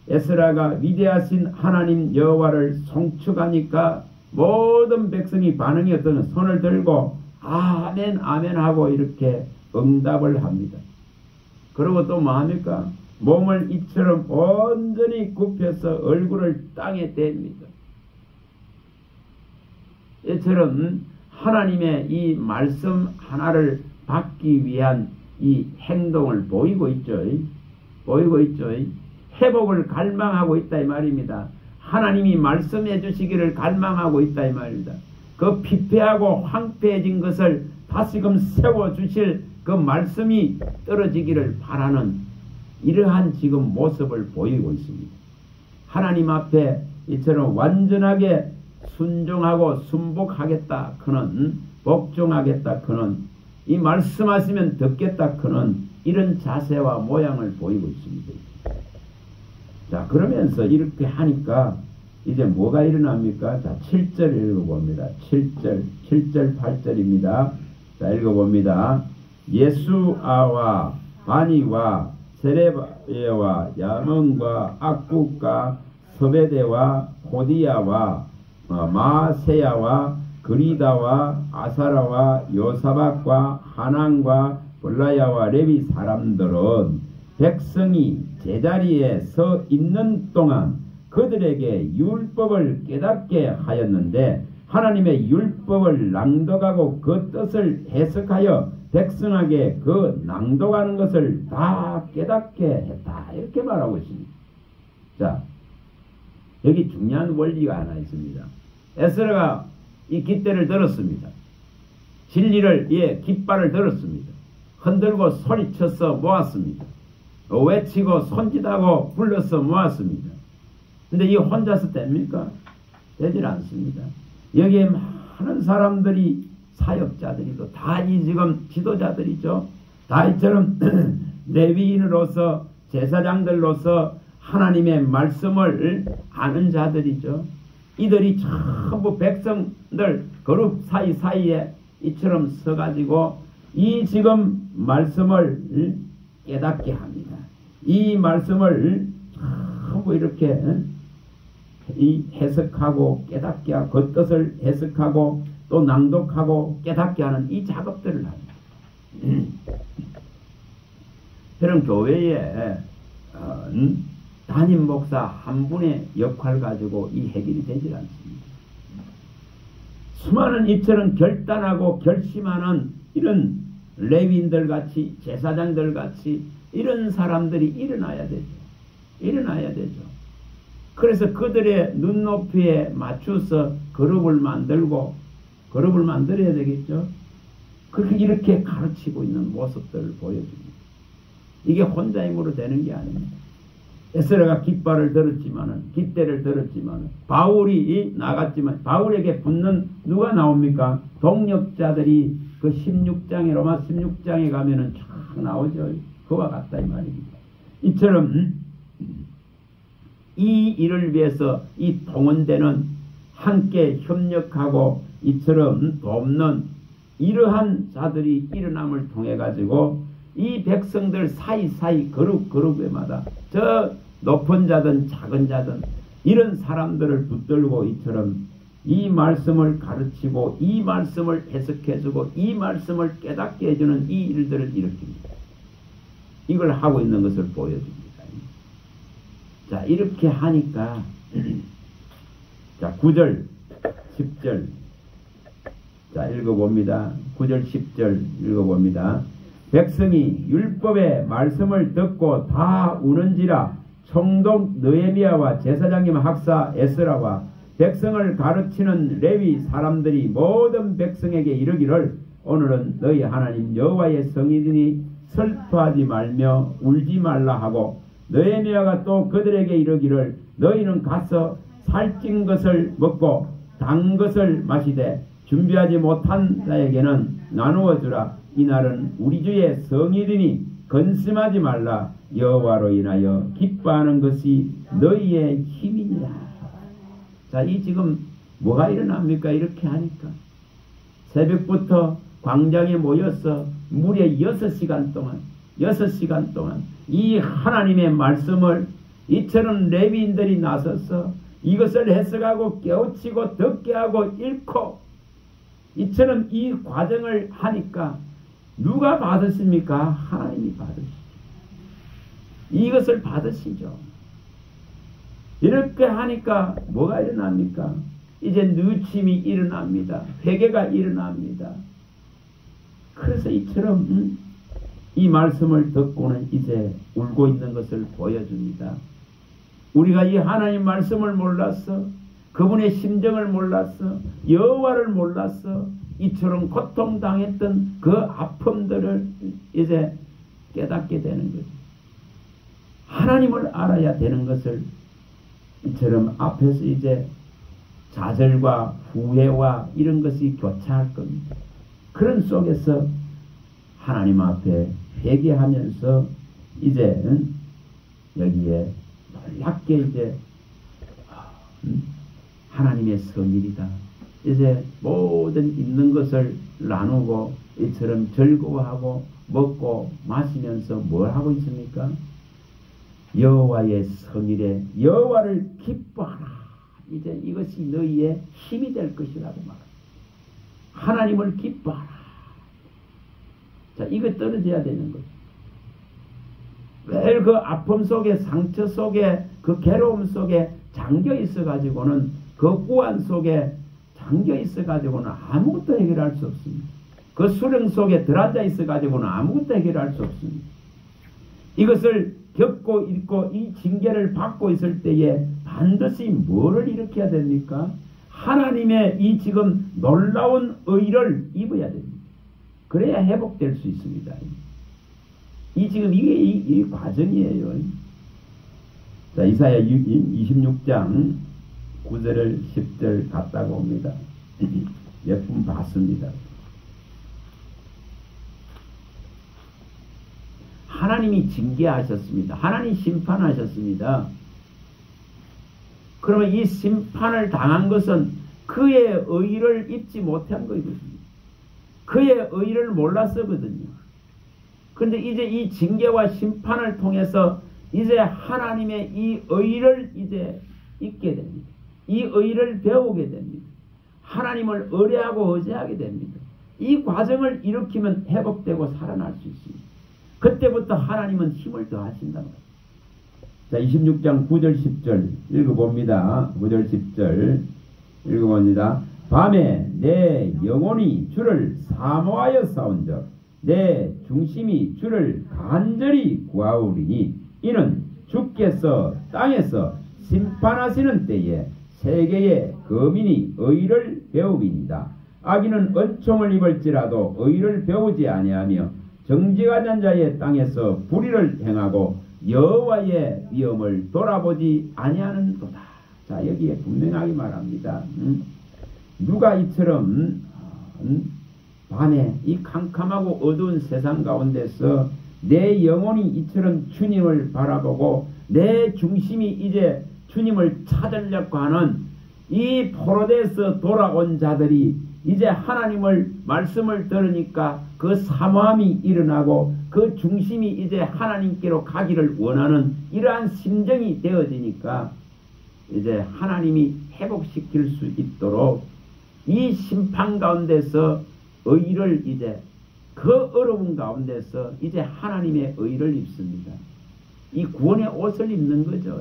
에스라가 위대하신 하나님 여호와를 송축하니까 모든 백성이 반응이 어떤 손을 들고 아멘 아멘 하고 이렇게 응답을 합니다. 그리고 또 뭐합니까? 몸을 이처럼 온전히 굽혀서 얼굴을 땅에 댑니다. 이처럼 하나님의 이 말씀 하나를 받기 위한 이 행동을 보이고 있죠. 보이고 있죠. 회복을 갈망하고 있다 이 말입니다. 하나님이 말씀해 주시기를 갈망하고 있다 이 말입니다. 그 피폐하고 황폐해진 것을 다시금 세워주실 그 말씀이 떨어지기를 바라는 이러한 지금 모습을 보이고 있습니다. 하나님 앞에 이처럼 완전하게 순종하고 순복하겠다 그는 복종하겠다 그는 이 말씀하시면 듣겠다 그는 이런 자세와 모양을 보이고 있습니다. 자, 그러면서 이렇게 하니까 이제 뭐가 일어납니까? 자, 7절 읽어봅니다. 7절 8절입니다. 자, 읽어봅니다. 예수아와 바니와 세레바와 야몬과 악국과 서베대와 호디야와 마세야와 그리다와 아사라와 요사박과 하난과 볼라야와 레위 사람들은 백성이 제자리에 서 있는 동안 그들에게 율법을 깨닫게 하였는데 하나님의 율법을 낭독하고 그 뜻을 해석하여 백성에게 그 낭독하는 것을 다 깨닫게 했다. 이렇게 말하고 있습니다. 자, 여기 중요한 원리가 하나 있습니다. 에스라가 이 깃대를 들었습니다. 진리를 깃발을 들었습니다. 흔들고 소리쳐서 모았습니다. 외치고 손짓하고 불러서 모았습니다. 근데 이 혼자서 됩니까? 되질 않습니다. 여기에 많은 사람들이 사역자들이고 다 이 지금 지도자들이죠. 다 이처럼 레위인으로서 제사장들로서 하나님의 말씀을 아는 자들이죠. 이들이 전부 백성들 그룹 사이사이에 이처럼 서가지고 이 지금 말씀을 깨닫게 합니다. 이 말씀을 전부 이렇게 이 해석하고 깨닫게 하고 그 뜻을 해석하고 또 낭독하고 깨닫게 하는 이 작업들을 합니다. 그런 교회에 담임 목사 한 분의 역할 가지고 이 해결이 되질 않습니다. 수많은 이처럼 결단하고 결심하는 이런 레위인들 같이 제사장들 같이 이런 사람들이 일어나야 되죠. 일어나야 되죠. 그래서 그들의 눈높이에 맞춰서 그룹을 만들어야 되겠죠. 그렇게 이렇게 가르치고 있는 모습들을 보여줍니다. 이게 혼자 힘으로 되는 게 아닙니다. 에스라가 깃발을 들었지만은, 깃대를 들었지만은, 바울이 나갔지만, 바울에게 붙는 누가 나옵니까? 동력자들이 그 16장에, 로마 16장에 가면은 쫙 나오죠. 그와 같다 이 말입니다. 이처럼 이 일을 위해서 이 동원되는, 함께 협력하고 이처럼 돕는 이러한 자들이 일어남을 통해 가지고 이 백성들 사이사이 그룹마다 저 높은 자든 작은 자든 이런 사람들을 붙들고 이처럼 이 말씀을 가르치고 이 말씀을 해석해주고 이 말씀을 깨닫게 해주는 이 일들을 일으킵니다. 이걸 하고 있는 것을 보여줍니다. 자, 이렇게 하니까 자, 9절 10절 자, 읽어봅니다. 9절 10절 읽어봅니다. 백성이 율법의 말씀을 듣고 다 우는지라 총독 느헤미야와 제사장님 학사 에스라와 백성을 가르치는 레위 사람들이 모든 백성에게 이르기를 오늘은 너희 하나님 여호와의 성이니 슬퍼하지 말며 울지 말라 하고 느헤미야가 또 그들에게 이르기를 너희는 가서 살찐 것을 먹고 단 것을 마시되 준비하지 못한 자에게는 나누어 주라. 이날은 우리 주의 성일이니 근심하지 말라. 여호와로 인하여 기뻐하는 것이 너희의 힘이니라. 자, 이 지금 뭐가 일어납니까? 이렇게 하니까 새벽부터 광장에 모여서 무려 6시간 동안 이 하나님의 말씀을 이처럼 레위인들이 나서서 이것을 해석하고 깨우치고 듣게 하고 읽고 이처럼 이 과정을 하니까 누가 받으십니까? 하나님이 받으시죠. 이것을 받으시죠. 이렇게 하니까 뭐가 일어납니까? 이제 누침이 일어납니다. 회개가 일어납니다. 그래서 이처럼 이 말씀을 듣고는 이제 울고 있는 것을 보여줍니다. 우리가 이 하나님 말씀을 몰랐어. 그분의 심정을 몰랐어. 여호와를 몰랐어. 이처럼 고통당했던 그 아픔들을 이제 깨닫게 되는 거죠. 하나님을 알아야 되는 것을 이처럼 앞에서 이제 좌절과 후회와 이런 것이 교차할 겁니다. 그런 속에서 하나님 앞에 회개하면서 이제 여기에 놀랍게 이제 하나님의 성일이다. 이제 모든 있는 것을 나누고 이처럼 즐거워하고 먹고 마시면서 뭘 하고 있습니까? 여호와의 성일에 여호와를 기뻐하라. 이제 이것이 너희의 힘이 될 것이라고 말합니다. 하나님을 기뻐하라. 자, 이거 떨어져야 되는 거죠. 매일 그 아픔 속에, 상처 속에, 그 괴로움 속에 잠겨 있어 가지고는, 그 우한 속에 잠겨 있어 가지고는 아무것도 해결할 수 없습니다. 그 수렁 속에 들어앉아 있어 가지고는 아무것도 해결할 수 없습니다. 이것을 겪고 있고 이 징계를 받고 있을 때에 반드시 뭐를 일으켜야 됩니까? 하나님의 이 지금 놀라운 의를 입어야 됩니다. 그래야 회복될 수 있습니다. 이 지금 이게 이 과정이에요. 자, 이사야 26장 9절 10절 갔다고 옵니다. 몇 분 봤습니다. 하나님이 징계하셨습니다. 하나님 심판하셨습니다. 그러면 이 심판을 당한 것은 그의 의를 입지 못한 거거든요. 그의 의를 몰랐었거든요. 그런데 이제 이 징계와 심판을 통해서 이제 하나님의 이 의를 이제 잊게 됩니다. 이 의를 배우게 됩니다. 하나님을 의뢰하고 의지하게 됩니다. 이 과정을 일으키면 회복되고 살아날 수 있습니다. 그때부터 하나님은 힘을 더하신다. 자, 26장 9절 10절 읽어봅니다. 9절 10절 읽어봅니다. 밤에 내 영혼이 주를 사모하여 싸운즉 내 중심이 주를 간절히 구하오리니 이는 주께서 땅에서 심판하시는 때에 세계의 거민이 의를 배우리이다. 악인은 은총을 입을지라도 의를 배우지 아니하며 정직한 자의 땅에서 불의를 행하고 여호와의 위엄을 돌아보지 아니하는도다. 자, 여기에 분명하게 말합니다. 누가 이처럼 밤에 이 캄캄하고 어두운 세상 가운데서 내 영혼이 이처럼 주님을 바라보고 내 중심이 이제 주님을 찾으려고 하는 이 포로되어서 돌아온 자들이 이제 하나님을 말씀을 들으니까 그 사모함이 일어나고 그 중심이 이제 하나님께로 가기를 원하는 이러한 심정이 되어지니까 이제 하나님이 회복시킬 수 있도록 이 심판 가운데서 의를 이제 그 어려운 가운데서 이제 하나님의 의를 입습니다. 이 구원의 옷을 입는 거죠.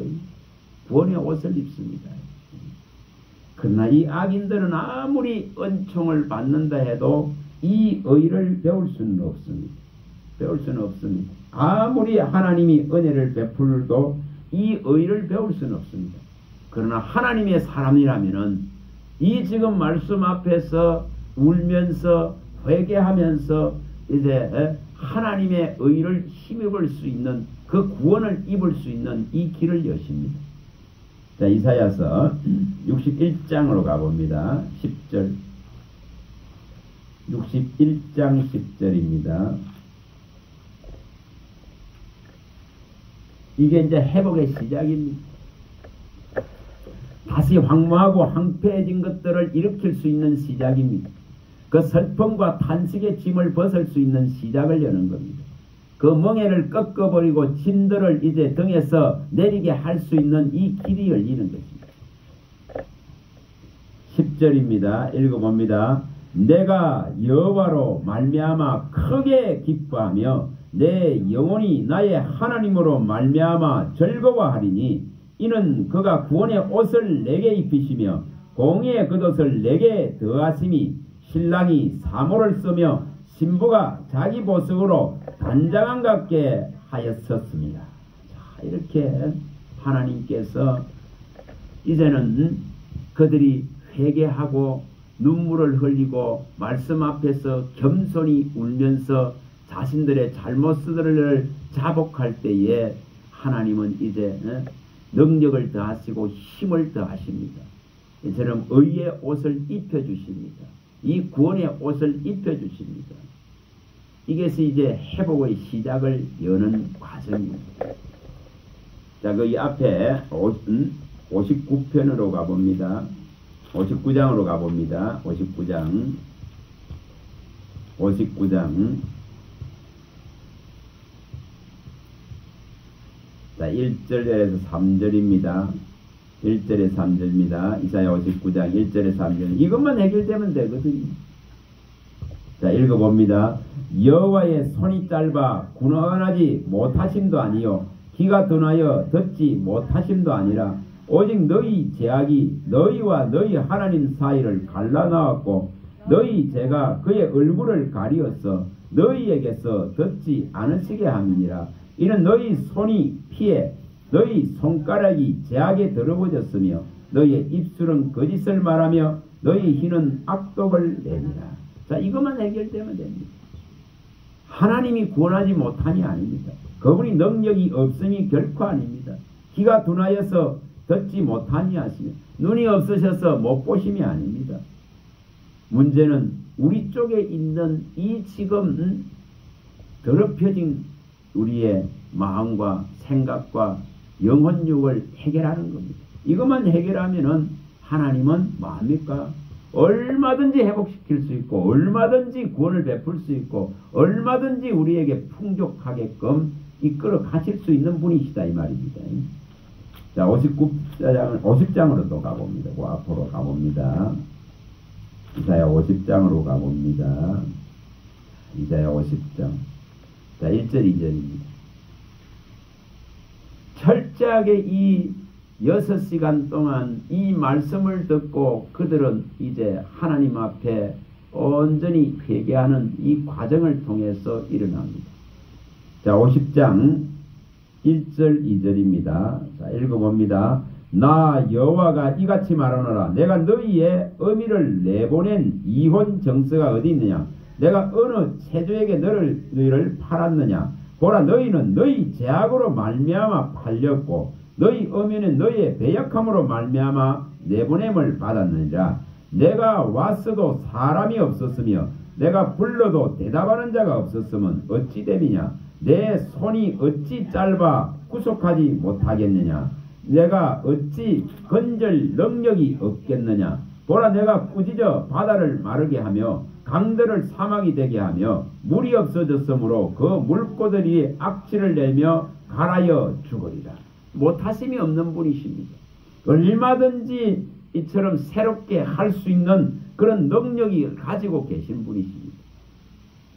구원의 옷을 입습니다. 그러나 이 악인들은 아무리 은총을 받는다 해도 이 의를 배울 수는 없습니다. 배울 수는 없습니다. 아무리 하나님이 은혜를 베풀도 이 의를 배울 수는 없습니다. 그러나 하나님의 사람이라면은 이 지금 말씀 앞에서 울면서 회개하면서 이제 하나님의 의를 힘입을 수 있는 그 구원을 입을 수 있는 이 길을 여십니다. 자, 이사야서 61장으로 가봅니다. 10절 61장 10절입니다. 이게 이제 회복의 시작입니다. 다시 황무하고 황폐해진 것들을 일으킬 수 있는 시작입니다. 그 슬픔과 탄식의 짐을 벗을 수 있는 시작을 여는 겁니다. 그 멍에를 꺾어버리고 짐들을 이제 등에서 내리게 할 수 있는 이 길이 열리는 것입니다. 10절입니다. 읽어봅니다. 내가 여호와로 말미암아 크게 기뻐하며 내 영혼이 나의 하나님으로 말미암아 즐거워하리니 이는 그가 구원의 옷을 내게 입히시며 공의의 겉옷을 내게 더하심이 신랑이 사모를 쓰며 신부가 자기 보석으로 단장한 같게 하였었습니다. 자, 이렇게 하나님께서 이제는 그들이 회개하고 눈물을 흘리고 말씀 앞에서 겸손히 울면서 자신들의 잘못들을 자복할 때에 하나님은 이제 능력을 더하시고 힘을 더하십니다. 이처럼 의의 옷을 입혀주십니다. 이 구원의 옷을 입혀주십니다. 이것이 이제 회복의 시작을 여는 과정입니다. 자, 그 앞에 59편으로 가봅니다. 59장으로 가봅니다. 59장. 자, 1절에서 3절입니다. 1절에 3절입니다. 이사야 59장 1절에 3절. 이것만 해결되면 되거든요. 자, 읽어봅니다. 여호와의 손이 짧아 군원하지 못하심도 아니요 귀가 둔하여 듣지 못하심도 아니라 오직 너희 죄악이 너희와 너희 하나님 사이를 갈라놓았고 너희 죄가 그의 얼굴을 가리어서 너희에게서 듣지 않으시게 함이니라. 이는 너희 손이 피해 너희 손가락이 죄악에 더러워졌으며 너희의 입술은 거짓을 말하며 너희 혀는 악독을 내니라. 자, 이것만 해결되면 됩니다. 하나님이 구원하지 못함이 아닙니다. 그분이 능력이 없음이 결코 아닙니다. 귀가 둔하여서 듣지 못하니 하시며 눈이 없으셔서 못 보심이 아닙니다. 문제는 우리 쪽에 있는 이 지금 더럽혀진 우리의 마음과 생각과 영혼육을 해결하는 겁니다. 이것만 해결하면은 하나님은 뭐합니까? 얼마든지 회복시킬 수 있고 얼마든지 구원을 베풀 수 있고 얼마든지 우리에게 풍족하게끔 이끌어 가실 수 있는 분이시다 이 말입니다. 자, 50장으로 또 가봅니다. 그 앞으로 가봅니다. 이사야 50장으로 가봅니다. 이사야 50장. 자, 1절 2절입니다. 철저하게 이 6시간 동안 이 말씀을 듣고 그들은 이제 하나님 앞에 온전히 회개하는 이 과정을 통해서 일어납니다. 자, 50장 1절 2절입니다. 자, 읽어봅니다. 나 여호와가 이같이 말하노라. 내가 너희의 어미를 내보낸 이혼 정서가 어디 있느냐? 내가 어느 체주에게 너희를 팔았느냐? 보라, 너희는 너희 죄악으로 말미암아 팔렸고 너희 어미는 너희의 배역함으로 말미암아 내보냄을 받았느니라. 내가 왔어도 사람이 없었으며 내가 불러도 대답하는 자가 없었으면 어찌 됨이냐? 내 손이 어찌 짧아 구속하지 못하겠느냐? 내가 어찌 건질 능력이 없겠느냐? 보라, 내가 꾸짖어 바다를 마르게 하며 강들을 사막이 되게 하며 물이 없어졌으므로 그 물고들이 악취를 내며 갈아여 죽으리라. 못하심이 없는 분이십니다. 얼마든지 이처럼 새롭게 할 수 있는 그런 능력이 가지고 계신 분이십니다.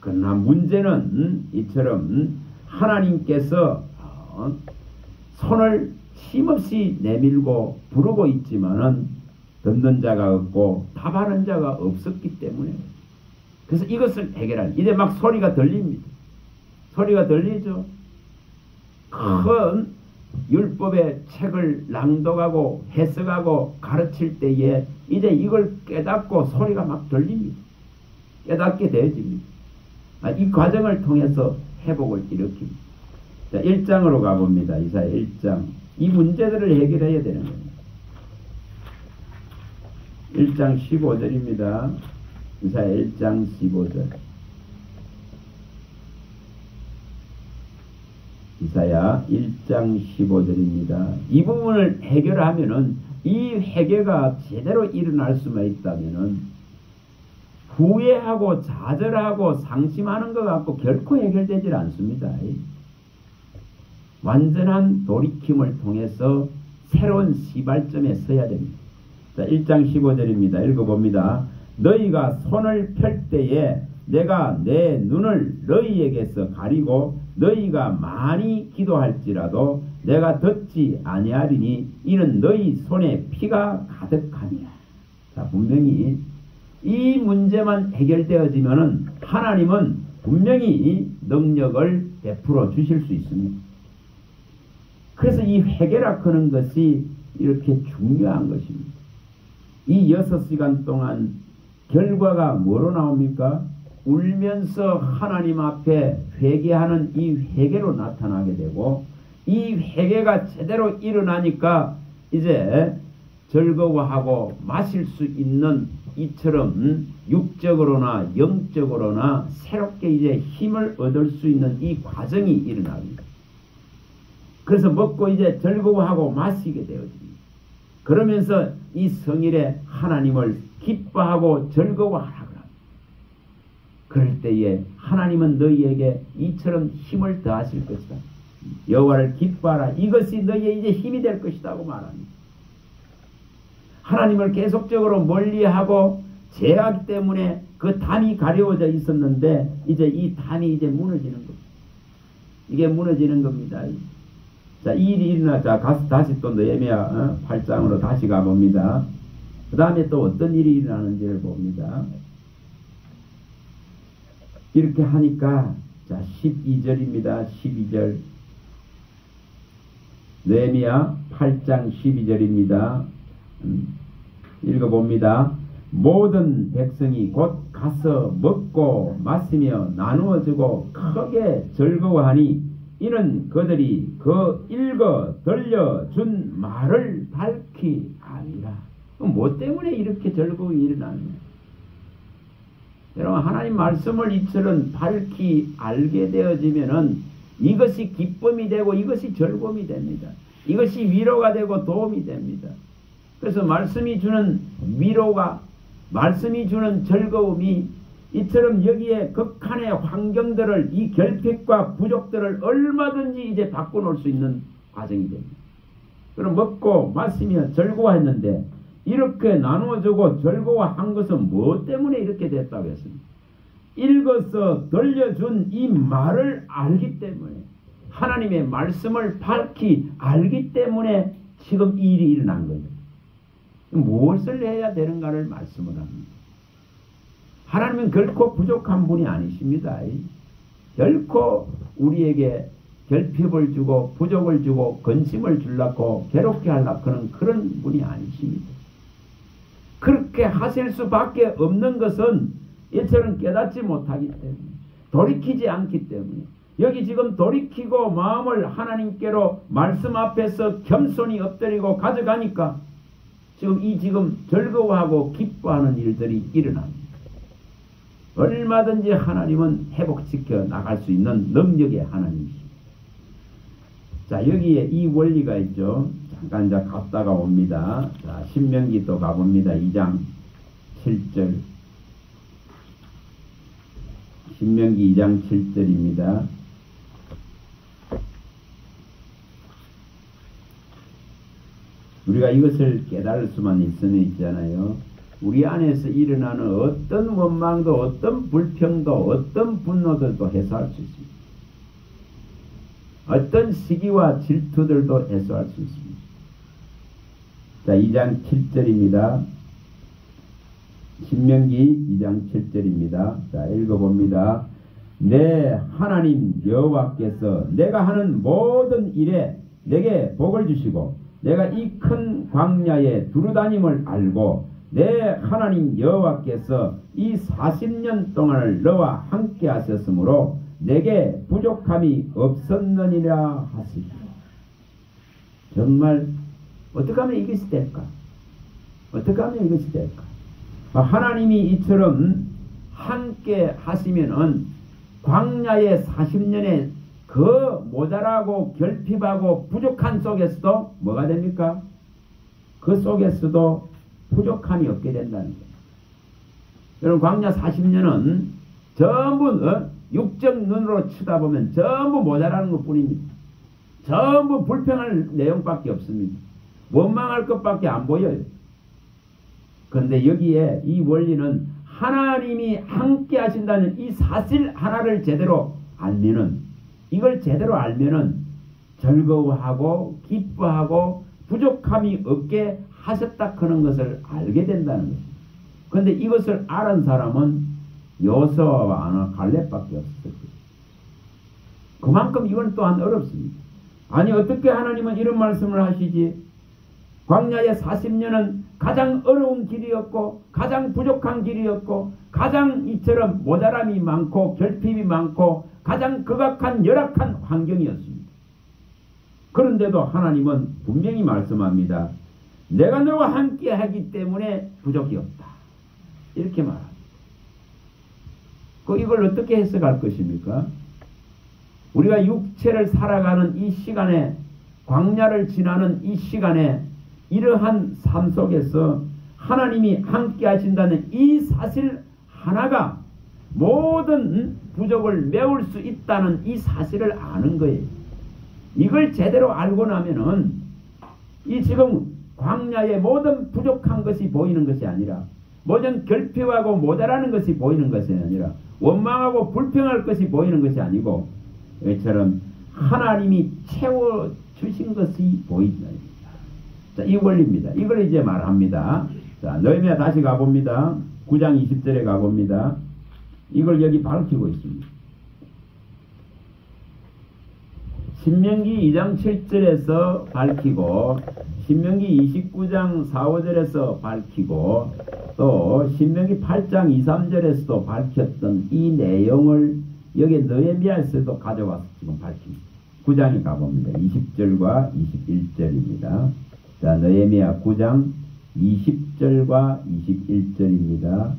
그러나 문제는 이처럼 하나님께서 손을 힘없이 내밀고 부르고 있지만은 듣는 자가 없고 답하는 자가 없었기 때문에, 그래서 이것을 해결할, 이제 막 소리가 들립니다. 소리가 들리죠. 큰 율법의 책을 낭독하고 해석하고 가르칠 때에 이제 이걸 깨닫고 소리가 막 들립니다. 깨닫게 되어집니다. 이 과정을 통해서 회복을 일으킵니다. 자, 1장으로 가봅니다. 이사야 1장. 이 문제들을 해결해야 되는 겁니다. 1장 15절입니다. 이사야 1장 15절. 이사야 1장 15절입니다. 이 부분을 해결하면은, 이 회개가 제대로 일어날 수만 있다면은 후회하고 좌절하고 상심하는 것 같고 결코 해결되질 않습니다. 완전한 돌이킴을 통해서 새로운 시발점에 서야 됩니다. 자, 1장 15절입니다. 읽어봅니다. 너희가 손을 펼 때에 내가 내 눈을 너희에게서 가리고 너희가 많이 기도할지라도 내가 듣지 아니하리니 이는 너희 손에 피가 가득하니라. 자, 분명히 이 문제만 해결되어지면은 하나님은 분명히 능력을 베풀어 주실 수 있습니다. 그래서 이 회개라 하는 것이 이렇게 중요한 것입니다. 이 6시간 동안 결과가 뭐로 나옵니까? 울면서 하나님 앞에 회개하는 이 회개로 나타나게 되고, 이 회개가 제대로 일어나니까 이제 즐거워하고 마실 수 있는 이처럼 육적으로나 영적으로나 새롭게 이제 힘을 얻을 수 있는 이 과정이 일어납니다. 그래서 먹고 이제 즐거워하고 마시게 되어집니다. 그러면서 이 성일에 하나님을 기뻐하고 즐거워하라. 그럴 때에 하나님은 너희에게 이처럼 힘을 더하실 것이다. 여호와를 기뻐하라. 이것이 너희의 이제 힘이 될 것이라고 말합니다. 하나님을 계속적으로 멀리하고 죄악 때문에 그 담이 가려워져 있었는데 이제 이 담이 이제 무너지는 겁니다. 이게 무너지는 겁니다. 자, 이 일이 일어나자 다시 또 느헤미야 8장으로 다시 가봅니다. 그 다음에 또 어떤 일이 일어나는지를 봅니다. 이렇게 하니까 자 12절입니다. 12절. 느헤미야 8장 12절입니다. 읽어봅니다. 모든 백성이 곧 가서 먹고 마시며 나누어주고 크게 즐거워하니 이는 그들이 그 읽어 들려준 말을 밝히 아니라. 뭐 때문에 이렇게 즐거움이 일어나느냐? 여러분, 하나님 말씀을 이처럼 밝히 알게 되어지면은 이것이 기쁨이 되고 이것이 즐거움이 됩니다. 이것이 위로가 되고 도움이 됩니다. 그래서 말씀이 주는 위로가, 말씀이 주는 즐거움이 이처럼 여기에 극한의 환경들을, 이 결핍과 부족들을 얼마든지 이제 바꿔놓을 수 있는 과정이 됩니다. 그럼 먹고 마시며 즐거워했는데 이렇게 나누어주고 즐거워한 것은 무엇 때문에 이렇게 됐다고 했습니다. 읽어서 들려준 이 말을 알기 때문에, 하나님의 말씀을 밝히 알기 때문에 지금 이 일이 일어난 거예요. 무엇을 해야 되는가를 말씀을 합니다. 하나님은 결코 부족한 분이 아니십니다. 결코 우리에게 결핍을 주고 부족을 주고 근심을 주려고 괴롭게 하려고 그런 분이 아니십니다. 그렇게 하실 수밖에 없는 것은 이처럼 깨닫지 못하기 때문에, 돌이키지 않기 때문에, 여기 지금 돌이키고 마음을 하나님께로 말씀 앞에서 겸손히 엎드리고 가져가니까 지금 즐거워하고 기뻐하는 일들이 일어납니다. 얼마든지 하나님은 회복시켜 나갈 수 있는 능력의 하나님이십니다. 자, 여기에 이 원리가 있죠. 잠깐 이제 갔다가 옵니다. 자, 신명기 또 가봅니다. 2장 7절. 신명기 2장 7절입니다. 우리가 이것을 깨달을 수만 있으면 있잖아요. 우리 안에서 일어나는 어떤 원망도, 어떤 불평도, 어떤 분노들도 해소할 수 있습니다. 어떤 시기와 질투들도 해소할 수 있습니다. 자, 2장 7절입니다. 신명기 2장 7절입니다. 자, 읽어봅니다. 내 하나님 여호와께서 내가 하는 모든 일에 내게 복을 주시고 내가 이 큰 광야에 두루다님을 알고 내 하나님 여호와께서 이 40년 동안을 너와 함께 하셨으므로 내게 부족함이 없었느니라 하시니. 정말 어떻게 하면 이것이 될까? 어떻게 하면 이것이 될까? 하나님이 이처럼 함께 하시면은 광야의 40년의 그 모자라고 결핍하고 부족한 속에서도 뭐가 됩니까? 그 속에서도 부족함이 없게 된다는 거예요. 여러분, 광야 40년은 전부 육적 눈으로 쳐다보면 전부 모자라는 것 뿐입니다. 전부 불평할 내용밖에 없습니다. 원망할 것밖에 안 보여요. 그런데 여기에 이 원리는 하나님이 함께 하신다는 이 사실 하나를 제대로 알면은, 이걸 제대로 알면은 즐거워하고 기뻐하고 부족함이 없게 하셨다 그런 것을 알게 된다는 것입니다. 그런데 이것을 알은 사람은 여호수아와 갈렙밖에 없었어요. 그만큼 이건 또한 어렵습니다. 아니, 어떻게 하나님은 이런 말씀을 하시지? 광야의 40년은 가장 어려운 길이었고 가장 부족한 길이었고 가장 이처럼 모자람이 많고 결핍이 많고 가장 극악한 열악한 환경이었습니다. 그런데도 하나님은 분명히 말씀합니다. 내가 너와 함께 하기 때문에 부족이 없다. 이렇게 말합니다. 이걸 어떻게 해석할 것입니까? 우리가 육체를 살아가는 이 시간에, 광야를 지나는 이 시간에 이러한 삶 속에서 하나님이 함께 하신다는 이 사실 하나가 모든 부족을 메울 수 있다는 이 사실을 아는 거예요. 이걸 제대로 알고 나면은 이 지금 광야의 모든 부족한 것이 보이는 것이 아니라, 모든 결핍하고 모자라는 것이 보이는 것이 아니라, 원망하고 불평할 것이 보이는 것이 아니고, 이처럼 하나님이 채워주신 것이 보인다. 자, 이 원리입니다. 이걸 이제 말합니다. 자, 느헤미야 다시 가봅니다. 9장 20절에 가봅니다. 이걸 여기 밝히고 있습니다. 신명기 2장 7절에서 밝히고, 신명기 29장 4, 5절에서 밝히고, 또 신명기 8장 2, 3절에서도 밝혔던 이 내용을 여기 느헤미야에서도 가져와서 지금 밝힙니다. 9장에 가봅니다. 20절과 21절입니다. 자, 느헤미야 9장 20절과 21절입니다.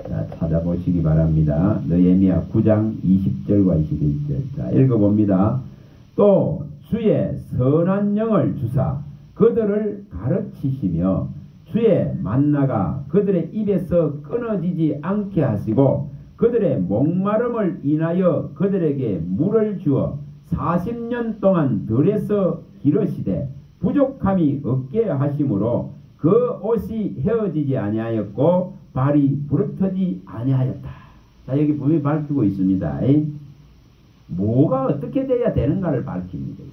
자, 찾아보시기 바랍니다. 느헤미야 9장 20절과 21절. 자, 읽어봅니다. 또 주의 선한 영을 주사 그들을 가르치시며 주의 만나가 그들의 입에서 끊어지지 않게 하시고 그들의 목마름을 인하여 그들에게 물을 주어 40년 동안 들에서 기르시되 부족함이 없게 하심으로 그 옷이 헤어지지 아니하였고 발이 부르터지 아니하였다. 자, 여기 분명히 밝히고 있습니다. 뭐가 어떻게 돼야 되는가를 밝힙니다.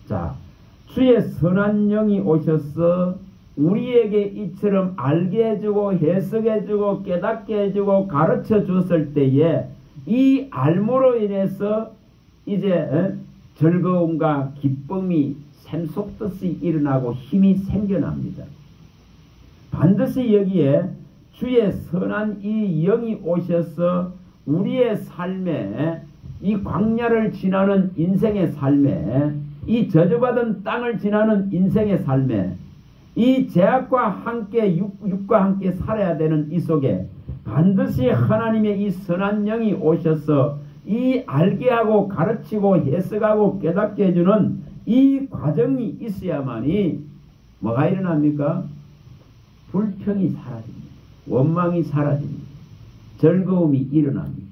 자, 주의 선한 영이 오셔서 우리에게 이처럼 알게 해주고 해석해주고 깨닫게 해주고 가르쳐 줬을 때에 이 알므로 인해서 이제 즐거움과 기쁨이 샘솟듯이 일어나고 힘이 생겨납니다. 반드시 여기에 주의 선한 이 영이 오셔서 우리의 삶에 이 광야를 지나는 인생의 삶에 이 저주받은 땅을 지나는 인생의 삶에 이 죄악과 함께 육과 함께 살아야 되는 이 속에 반드시 하나님의 이 선한 영이 오셔서 이 알게 하고 가르치고 해석하고 깨닫게 해주는 이 과정이 있어야만이 뭐가 일어납니까? 불평이 사라집니다. 원망이 사라집니다. 즐거움이 일어납니다.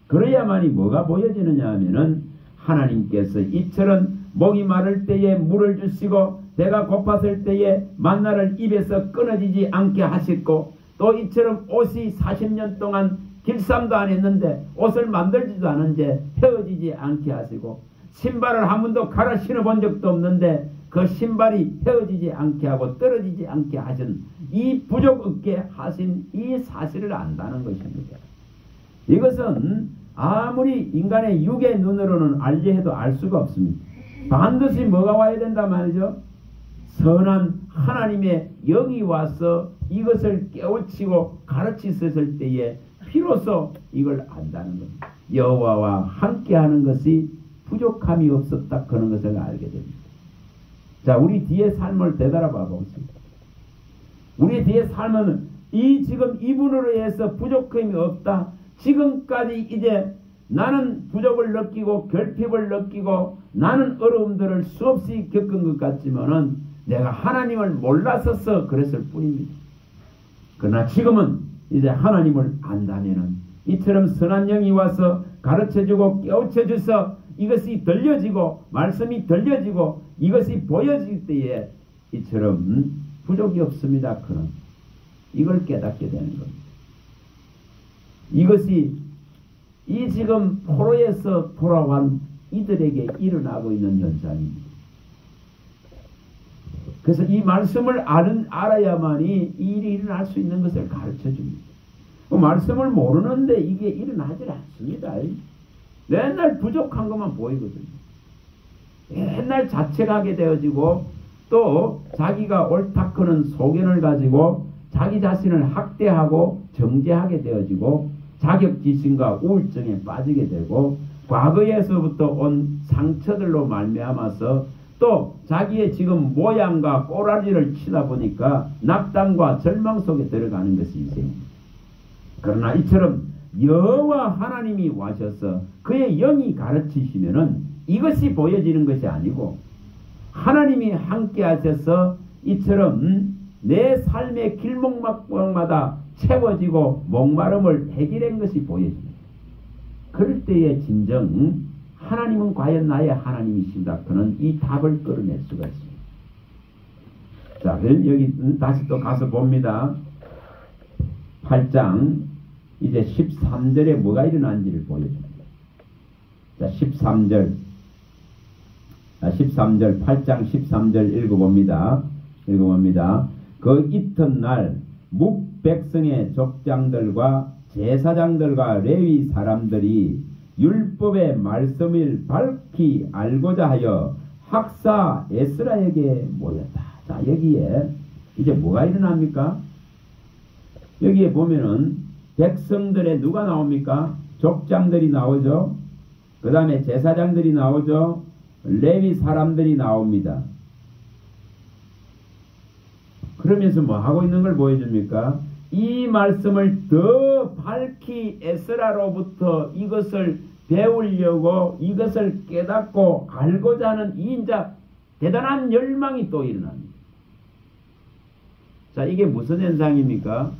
그래야만이 뭐가 보여지느냐 하면은 하나님께서 이처럼 목이 마를 때에 물을 주시고 배가 고팠을 때에 만나를 입에서 끊어지지 않게 하셨고 또 이처럼 옷이 40년 동안 길쌈도 안 했는데 옷을 만들지도 않은데 헤어지지 않게 하시고 신발을 한 번도 갈아 신어본 적도 없는데 그 신발이 헤어지지 않게 하고 떨어지지 않게 하신 이 부족 없게 하신 이 사실을 안다는 것입니다. 이것은 아무리 인간의 육의 눈으로는 알려 해도 알 수가 없습니다. 반드시 뭐가 와야 된단 말이죠? 선한 하나님의 영이 와서 이것을 깨우치고 가르치셨을 때에 비로소 이걸 안다는 겁니다. 여호와와 함께하는 것이 부족함이 없었다 그런 것을 알게 됩니다. 자, 우리 뒤의 삶을 되돌아봐 보겠습니다. 우리 뒤의 삶은 이 지금 이분으로 해서 부족함이 없다. 지금까지 이제 나는 부족을 느끼고 결핍을 느끼고 나는 어려움들을 수없이 겪은 것 같지만은 내가 하나님을 몰랐어서 그랬을 뿐입니다. 그러나 지금은 이제 하나님을 안다면은 이처럼 선한 영이 와서 가르쳐주고 깨우쳐줘서 이것이 들려지고 말씀이 들려지고 이것이 보여질 때에 이처럼 부족이 없습니다. 그는 이걸 깨닫게 되는 겁니다. 이것이 이 지금 포로에서 돌아온 이들에게 일어나고 있는 현상입니다. 그래서 이 말씀을 알아야만이 이 일이 일어날 수 있는 것을 가르쳐 줍니다. 말씀을 모르는데 이게 일어나질 않습니다. 맨날 부족한 것만 보이거든요. 맨날 자책하게 되어지고 또 자기가 옳다크는 소견을 가지고 자기 자신을 학대하고 정죄하게 되어지고 자격지심과 우울증에 빠지게 되고 과거에서부터 온 상처들로 말미암아서 또 자기의 지금 모양과 꼬라지를 치다 보니까 낙담과 절망 속에 들어가는 것이 인생입니다. 그러나 이처럼 여호와 하나님이 와셔서 그의 영이 가르치시면은 이것이 보여지는 것이 아니고 하나님이 함께 하셔서 이처럼 내 삶의 길목마다 채워지고 목마름을 해결한 것이 보여집니다. 그럴 때에 진정 하나님은 과연 나의 하나님이신가 그는 이 답을 끌어낼 수가 있습니다. 자, 그럼 여기 다시 또 가서 봅니다. 8장 이제 13절에 뭐가 일어난지를 보여줍니다. 자, 13절 8장 13절 읽어봅니다. 그 이튿날 묵백성의 족장들과 제사장들과 레위 사람들이 율법의 말씀을 밝히 알고자 하여 학사 에스라에게 모였다. 자, 여기에 이제 뭐가 일어납니까? 여기에 보면은 백성들의 누가 나옵니까? 족장들이 나오죠. 그 다음에 제사장들이 나오죠. 레위 사람들이 나옵니다. 그러면서 뭐 하고 있는 걸 보여줍니까? 이 말씀을 더 밝히 에스라로부터 이것을 배우려고 이것을 깨닫고 알고자 하는 이 이제 대단한 열망이 또 일어납니다. 자, 이게 무슨 현상입니까?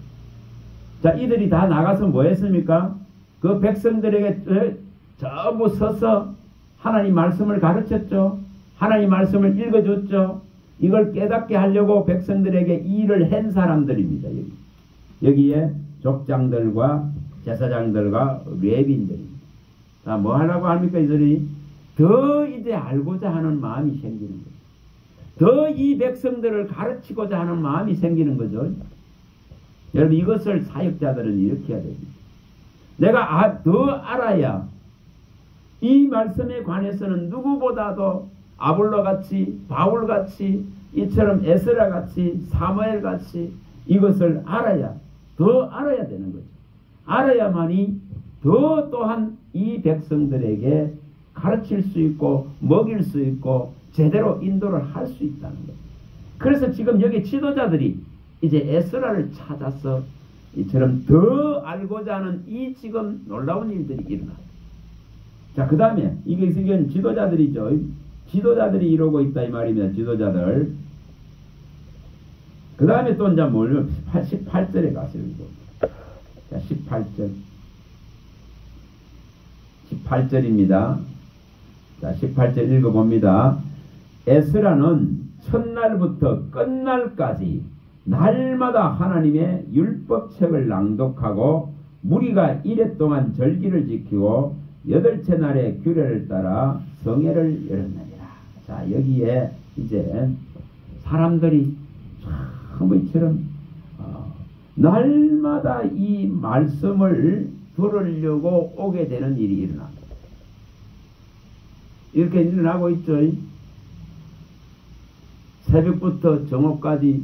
자, 이들이 다 나가서 뭐 했습니까? 그 백성들에게 전부 서서 하나님 말씀을 가르쳤죠. 하나님 말씀을 읽어줬죠. 이걸 깨닫게 하려고 백성들에게 일을 한 사람들입니다. 여기에 족장들과 제사장들과 레위인들입니다. 자, 뭐 하려고 합니까? 이들이 더 이제 알고자 하는 마음이 생기는 거예요. 더 이 백성들을 가르치고자 하는 마음이 생기는 거죠. 여러분 이것을 사역자들은 이렇게 해야 됩니다. 내가 더 알아야 이 말씀에 관해서는 누구보다도 아볼로같이 바울같이 이처럼 에스라같이 사무엘같이 이것을 알아야 더 알아야 되는 거죠. 알아야만이 더 또한 이 백성들에게 가르칠 수 있고 먹일 수 있고 제대로 인도를 할 수 있다는 거예요. 그래서 지금 여기 지도자들이 이제 에스라를 찾아서 이처럼 더 알고자 하는 이 지금 놀라운 일들이 일어나요. 자, 그 다음에 이게 지금 지도자들이죠. 지도자들이 이러고 있다 이 말입니다. 지도자들. 그 다음에 또 이제 뭘요? 18절에 가세요. 자, 18절. 18절입니다. 자, 18절 읽어봅니다. 에스라는 첫날부터 끝날까지 날마다 하나님의 율법책을 낭독하고 무리가 이래 동안 절기를 지키고 8째 날의 규례를 따라 성회를 열었느니라. 자, 여기에 이제 사람들이 참 이처럼 날마다 이 말씀을 들으려고 오게 되는 일이 일어납니다. 이렇게 일어나고 있죠. 새벽부터 정오까지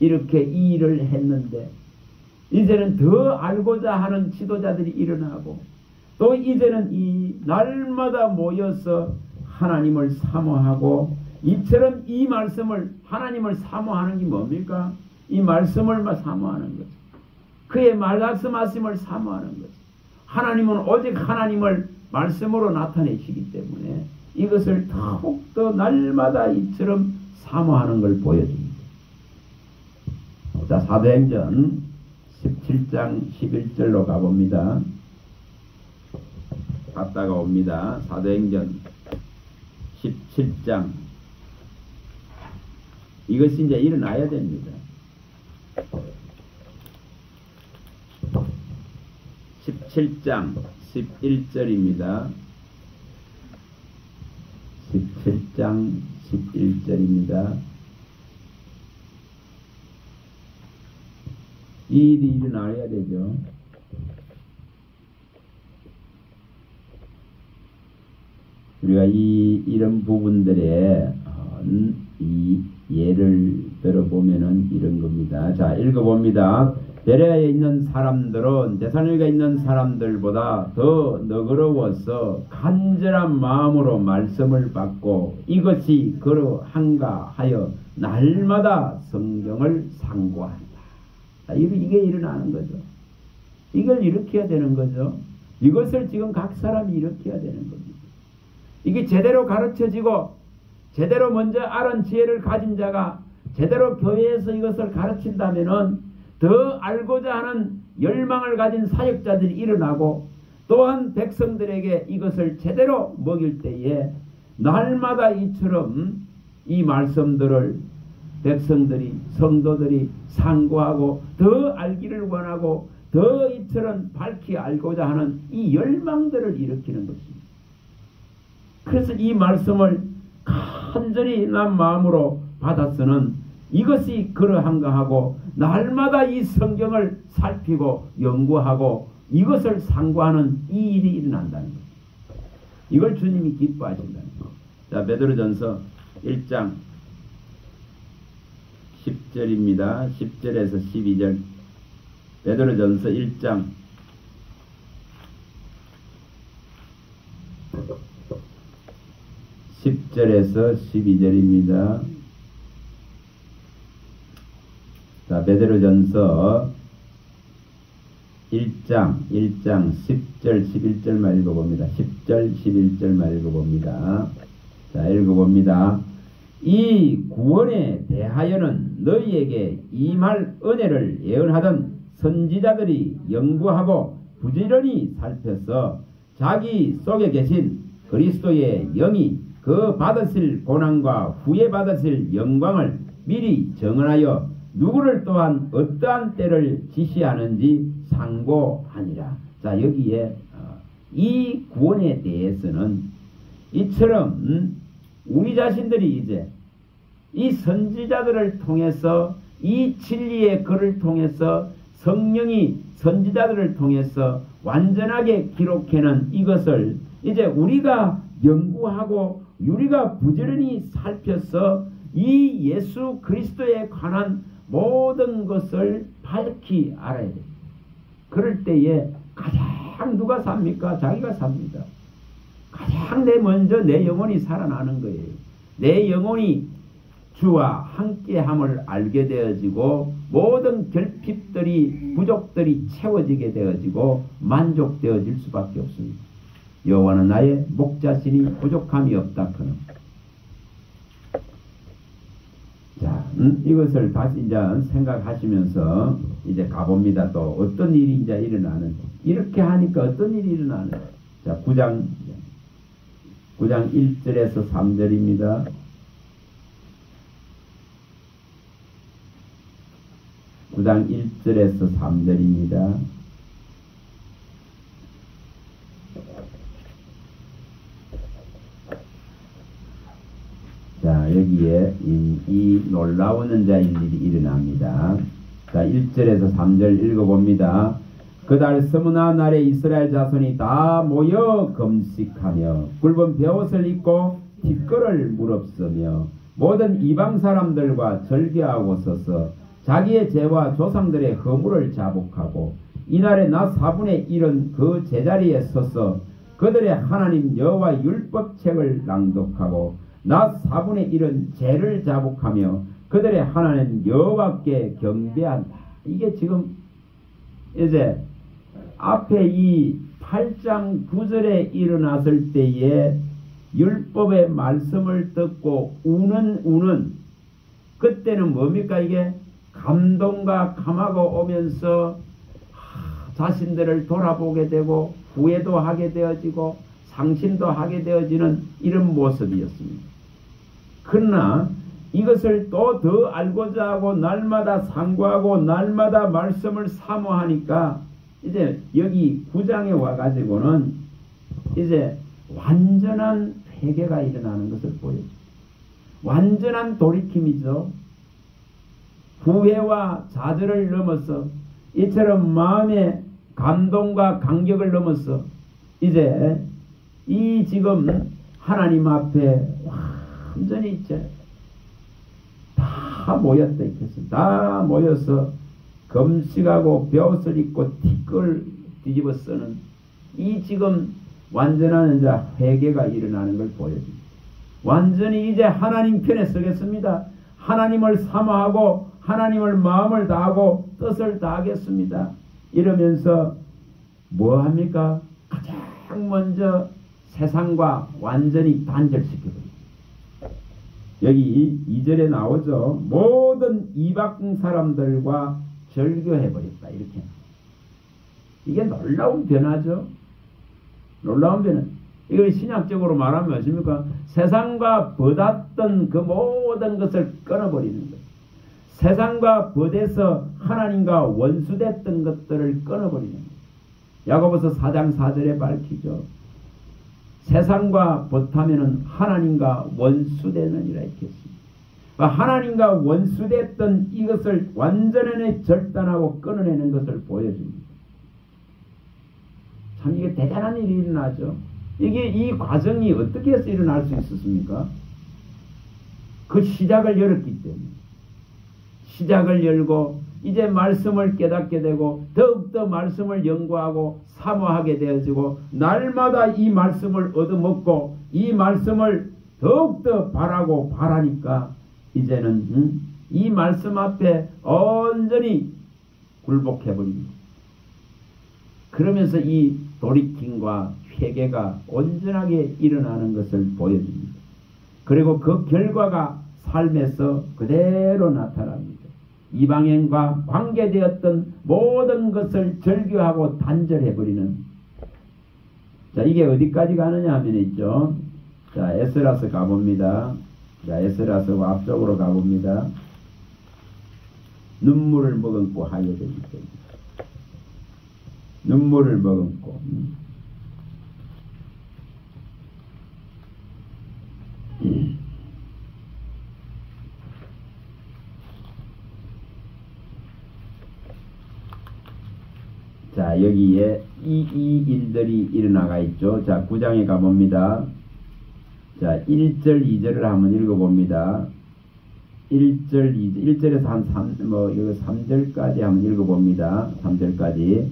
이렇게 이 일을 했는데 이제는 더 알고자 하는 지도자들이 일어나고 또 이제는 이 날마다 모여서 하나님을 사모하고 이처럼 이 말씀을 하나님을 사모하는 게 뭡니까? 이 말씀을 사모하는 거죠. 그의 말씀하심을 사모하는 거죠. 하나님은 오직 하나님을 말씀으로 나타내시기 때문에 이것을 더욱더 날마다 이처럼 사모하는 걸 보여줍니다. 자, 사도행전 17장 11절로 가봅니다. 갔다가 옵니다. 사도행전 17장. 이것이 이제 일어나야 됩니다. 17장 11절입니다. 17장 11절입니다. 이 일이 일어나야 되죠. 우리가 이런 부분들에 이 예를 들어보면은 이런 겁니다. 자, 읽어봅니다. 베레아에 있는 사람들은 데살로니가에 있는 사람들보다 더 너그러워서 간절한 마음으로 말씀을 받고 이것이 그러한가 하여 날마다 성경을 상고한다. 이게 일어나는 거죠. 이걸 일으켜야 되는 거죠. 이것을 지금 각 사람이 일으켜야 되는 겁니다. 이게 제대로 가르쳐지고 제대로 먼저 알은 지혜를 가진 자가 제대로 교회에서 이것을 가르친다면은 더 알고자 하는 열망을 가진 사역자들이 일어나고 또한 백성들에게 이것을 제대로 먹일 때에 날마다 이처럼 이 말씀들을 백성들이 성도들이 상고하고 더 알기를 원하고 더 이처럼 밝히 알고자 하는 이 열망들을 일으키는 것입니다. 그래서 이 말씀을 간절히 난 마음으로 받았으는 이것이 그러한가 하고 날마다 이 성경을 살피고 연구하고 이것을 상고하는 이 일이 일어난다는 거예요. 이걸 주님이 기뻐하신다는 거예요. 자, 베드로전서 1장 10절입니다. 10절에서 12절. 베드로전서 1장 10절에서 12절입니다. 자, 베드로전서 1장 10절 11절만 읽어봅니다. 10절 11절만 읽어봅니다. 자, 읽어봅니다. 이 구원에 대하여는 너희에게 임할 은혜를 예언하던 선지자들이 연구하고 부지런히 살펴서 자기 속에 계신 그리스도의 영이 그 받으실 고난과 후에 받으실 영광을 미리 정언하여 누구를 또한 어떠한 때를 지시하는지 상고하니라. 자, 여기에 이 구원에 대해서는 이처럼 우리 자신들이 이제 이 선지자들을 통해서 이 진리의 글을 통해서 성령이 선지자들을 통해서 완전하게 기록해낸 이것을 이제 우리가 연구하고 우리가 부지런히 살펴서 이 예수 그리스도에 관한 모든 것을 밝히 알아야 돼요. 그럴 때에 가장 누가 삽니까? 자기가 삽니다. 가장 먼저 내 영혼이 살아나는 거예요. 내 영혼이 주와 함께함을 알게 되어지고 모든 결핍들이 부족들이 채워지게 되어지고 만족되어질 수밖에 없습니다. 여호와는 나의 목자시니 부족함이 없다커는. 자, 이것을 다시 이제 생각하시면서 이제 가봅니다. 또 어떤 일이 이제 일어나는지. 이렇게 하니까 어떤 일이 일어나는지. 자, 9장 1절에서 3절입니다. 9장 1절에서 3절입니다. 자, 여기에 이 놀라운 일이 일어납니다. 자, 1절에서 3절 읽어봅니다. 그달 서문화 날에 이스라엘 자손이 다 모여 금식하며 굵은 베옷을 입고 티끌을 무릅쓰며 모든 이방 사람들과 절개하고 서서 자기의 죄와 조상들의 허물을 자복하고 이날에 나 4분의 1은 그 제자리에 서서 그들의 하나님 여호와 율법책을 낭독하고 나 4분의 1은 죄를 자복하며 그들의 하나님 여호와께 경배한다. 이게 지금 이제 앞에 이 8장 9절에 일어났을 때에 율법의 말씀을 듣고 우는 그때는 뭡니까? 이게 감동과 감화가 오면서 자신들을 돌아보게 되고 후회도 하게 되어지고 상심도 하게 되어지는 이런 모습이었습니다. 그러나 이것을 또 더 알고자 하고 날마다 상고하고 날마다 말씀을 사모하니까 이제 여기 9장에 와가지고는 이제 완전한 회개가 일어나는 것을 보여요. 완전한 돌이킴이죠. 후회와 좌절을 넘어서 이처럼 마음의 감동과 감격을 넘어서 이제 이 지금 하나님 앞에 완전히 이제 다 모였다 있겠습니다. 다 모여서 금식하고 벼옷을 입고 티끌 뒤집어 쓰는 이 지금 완전한 이제 회개가 일어나는 걸 보여줍니다. 완전히 이제 하나님 편에 서겠습니다. 하나님을 사모하고 하나님을 마음을 다하고 뜻을 다하겠습니다. 이러면서 뭐합니까? 가장 먼저 세상과 완전히 단절시켜버립니다. 여기 2절에 나오죠. 모든 이방 사람들과 절교해버렸다. 이렇게. 이게 놀라운 변화죠. 놀라운 변화. 이걸 신약적으로 말하면 무엇입니까? 세상과 벗었던 그 모든 것을 끊어버리는 것. 세상과 벗에서 하나님과 원수됐던 것들을 끊어버리는 것. 야고보서 4장 4절에 밝히죠. 세상과 벗하면은 하나님과 원수되느니라 했겠습니다. 하나님과 원수됐던 이것을 완전히 절단하고 끊어내는 것을 보여줍니다. 참 이게 대단한 일이 일어나죠. 이게 이 과정이 어떻게 해서 일어날 수 있었습니까? 그 시작을 열었기 때문에. 시작을 열고 이제 말씀을 깨닫게 되고 더욱더 말씀을 연구하고 사모하게 되어지고 날마다 이 말씀을 얻어먹고 이 말씀을 더욱더 바라고 바라니까 이제는 이 말씀 앞에 온전히 굴복해버립니다. 그러면서 이 돌이킴과 회개가 온전하게 일어나는 것을 보여줍니다. 그리고 그 결과가 삶에서 그대로 나타납니다. 이방인과 관계되었던 모든 것을 절교하고 단절해버리는. 자, 이게 어디까지 가느냐 하면 있죠. 자, 에스라서 가봅니다. 자, 에스라서 앞쪽으로 가봅니다. 눈물을 머금고 하게 되기 때문에. 눈물을 머금고. 자, 여기에 이 일들이 일어나가 있죠. 자, 9장에 가봅니다. 자, 1절, 2절을 한번 읽어봅니다. 1절, 2절, 1절에서 한 3절까지 한번 읽어봅니다. 3절까지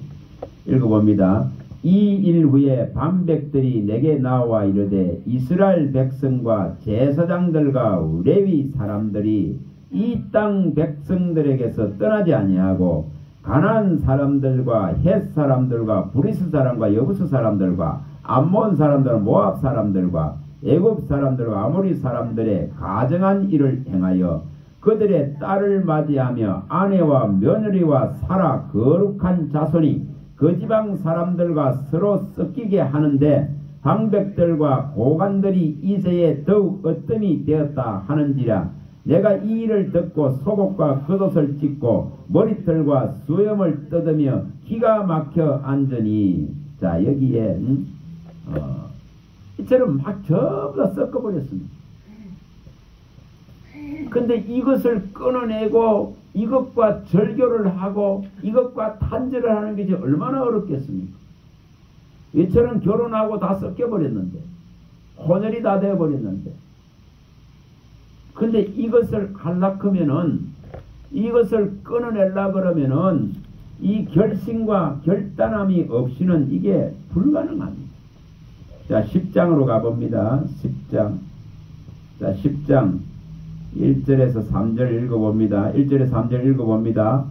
읽어봅니다. 이 일 후에 반백들이 내게 나와 이르되 이스라엘 백성과 제사장들과 레위 사람들이 이 땅 백성들에게서 떠나지 아니하고 가나안 사람들과 헷 사람들과 브리스 사람과 여부스 사람들과 암몬 사람들과 모압 사람들과 애굽 사람들과 아모리 사람들의 가정한 일을 행하여 그들의 딸을 맞이하며 아내와 며느리와 살아 거룩한 자손이 그 지방 사람들과 서로 섞이게 하는데 방백들과 고관들이 이새에 더욱 어뜸이 되었다 하는지라. 내가 이 일을 듣고 속옷과 겉옷을 찢고 머리털과 수염을 뜯으며 기가 막혀 앉으니. 자, 여기에 이처럼 막 전부 다 섞어버렸습니다. 근데 이것을 끊어내고 이것과 절교를 하고 이것과 단절을 하는 것이 얼마나 어렵겠습니까? 이처럼 결혼하고 다 섞여버렸는데 혼혈이 다 되어버렸는데, 근데 이것을 하려면은 이것을 끊어내려 그러면은 이 결심과 결단함이 없이는 이게 불가능합니다. 자, 10장으로 가봅니다. 10장. 자, 10장 1절에서 3절 읽어봅니다. 1절에서 3절 읽어봅니다.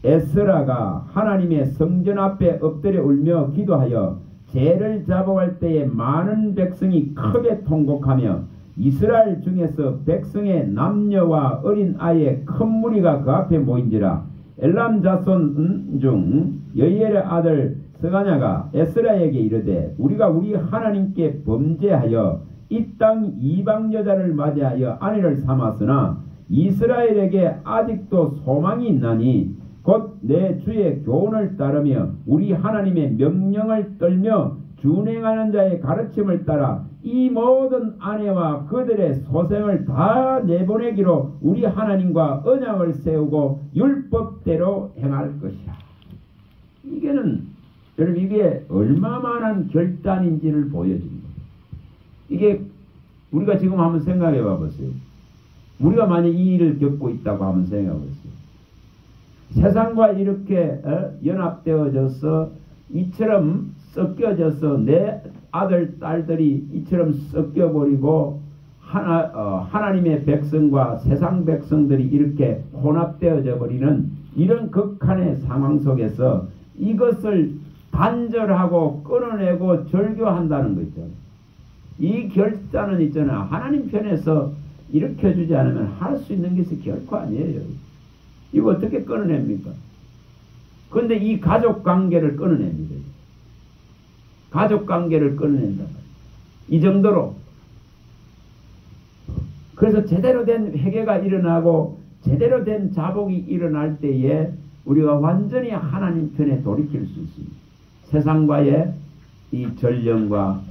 에스라가 하나님의 성전 앞에 엎드려 울며 기도하여 죄를 잡아갈 때에 많은 백성이 크게 통곡하며 이스라엘 중에서 백성의 남녀와 어린 아이의 큰 무리가 그 앞에 모인지라. 엘람 자손 중 여이엘의 아들 스가냐가 에스라에게 이르되 우리가 우리 하나님께 범죄하여 이 땅 이방 여자를 맞이하여 아내를 삼았으나 이스라엘에게 아직도 소망이 있나니 곧 내 주의 교훈을 따르며 우리 하나님의 명령을 떨며 준행하는 자의 가르침을 따라 이 모든 아내와 그들의 소생을 다 내보내기로 우리 하나님과 언약을 세우고 율법대로 행할 것이야. 이게는 여러분 이게 얼마만한 결단인지를 보여줍니다. 이게 우리가 지금 한번 생각해 봐보세요. 우리가 만약 이 일을 겪고 있다고 한번 생각해 보세요. 세상과 이렇게 연합되어져서 이처럼 섞여져서 내 아들 딸들이 이처럼 섞여버리고 하나님의 백성과 세상 백성들이 이렇게 혼합되어져 버리는 이런 극한의 상황 속에서 이것을 단절하고 끊어내고 절교한다는 거 있잖아요. 이 결단은 있잖아. 하나님 편에서 일으켜주지 않으면 할 수 있는 것이 결코 아니에요. 이거 어떻게 끊어냅니까? 그런데 이 가족관계를 끊어냅니다. 가족관계를 끊어낸다. 이 정도로. 그래서 제대로 된 회개가 일어나고 제대로 된 자복이 일어날 때에 우리가 완전히 하나님 편에 돌이킬 수 있습니다. 세상과의 이 전령과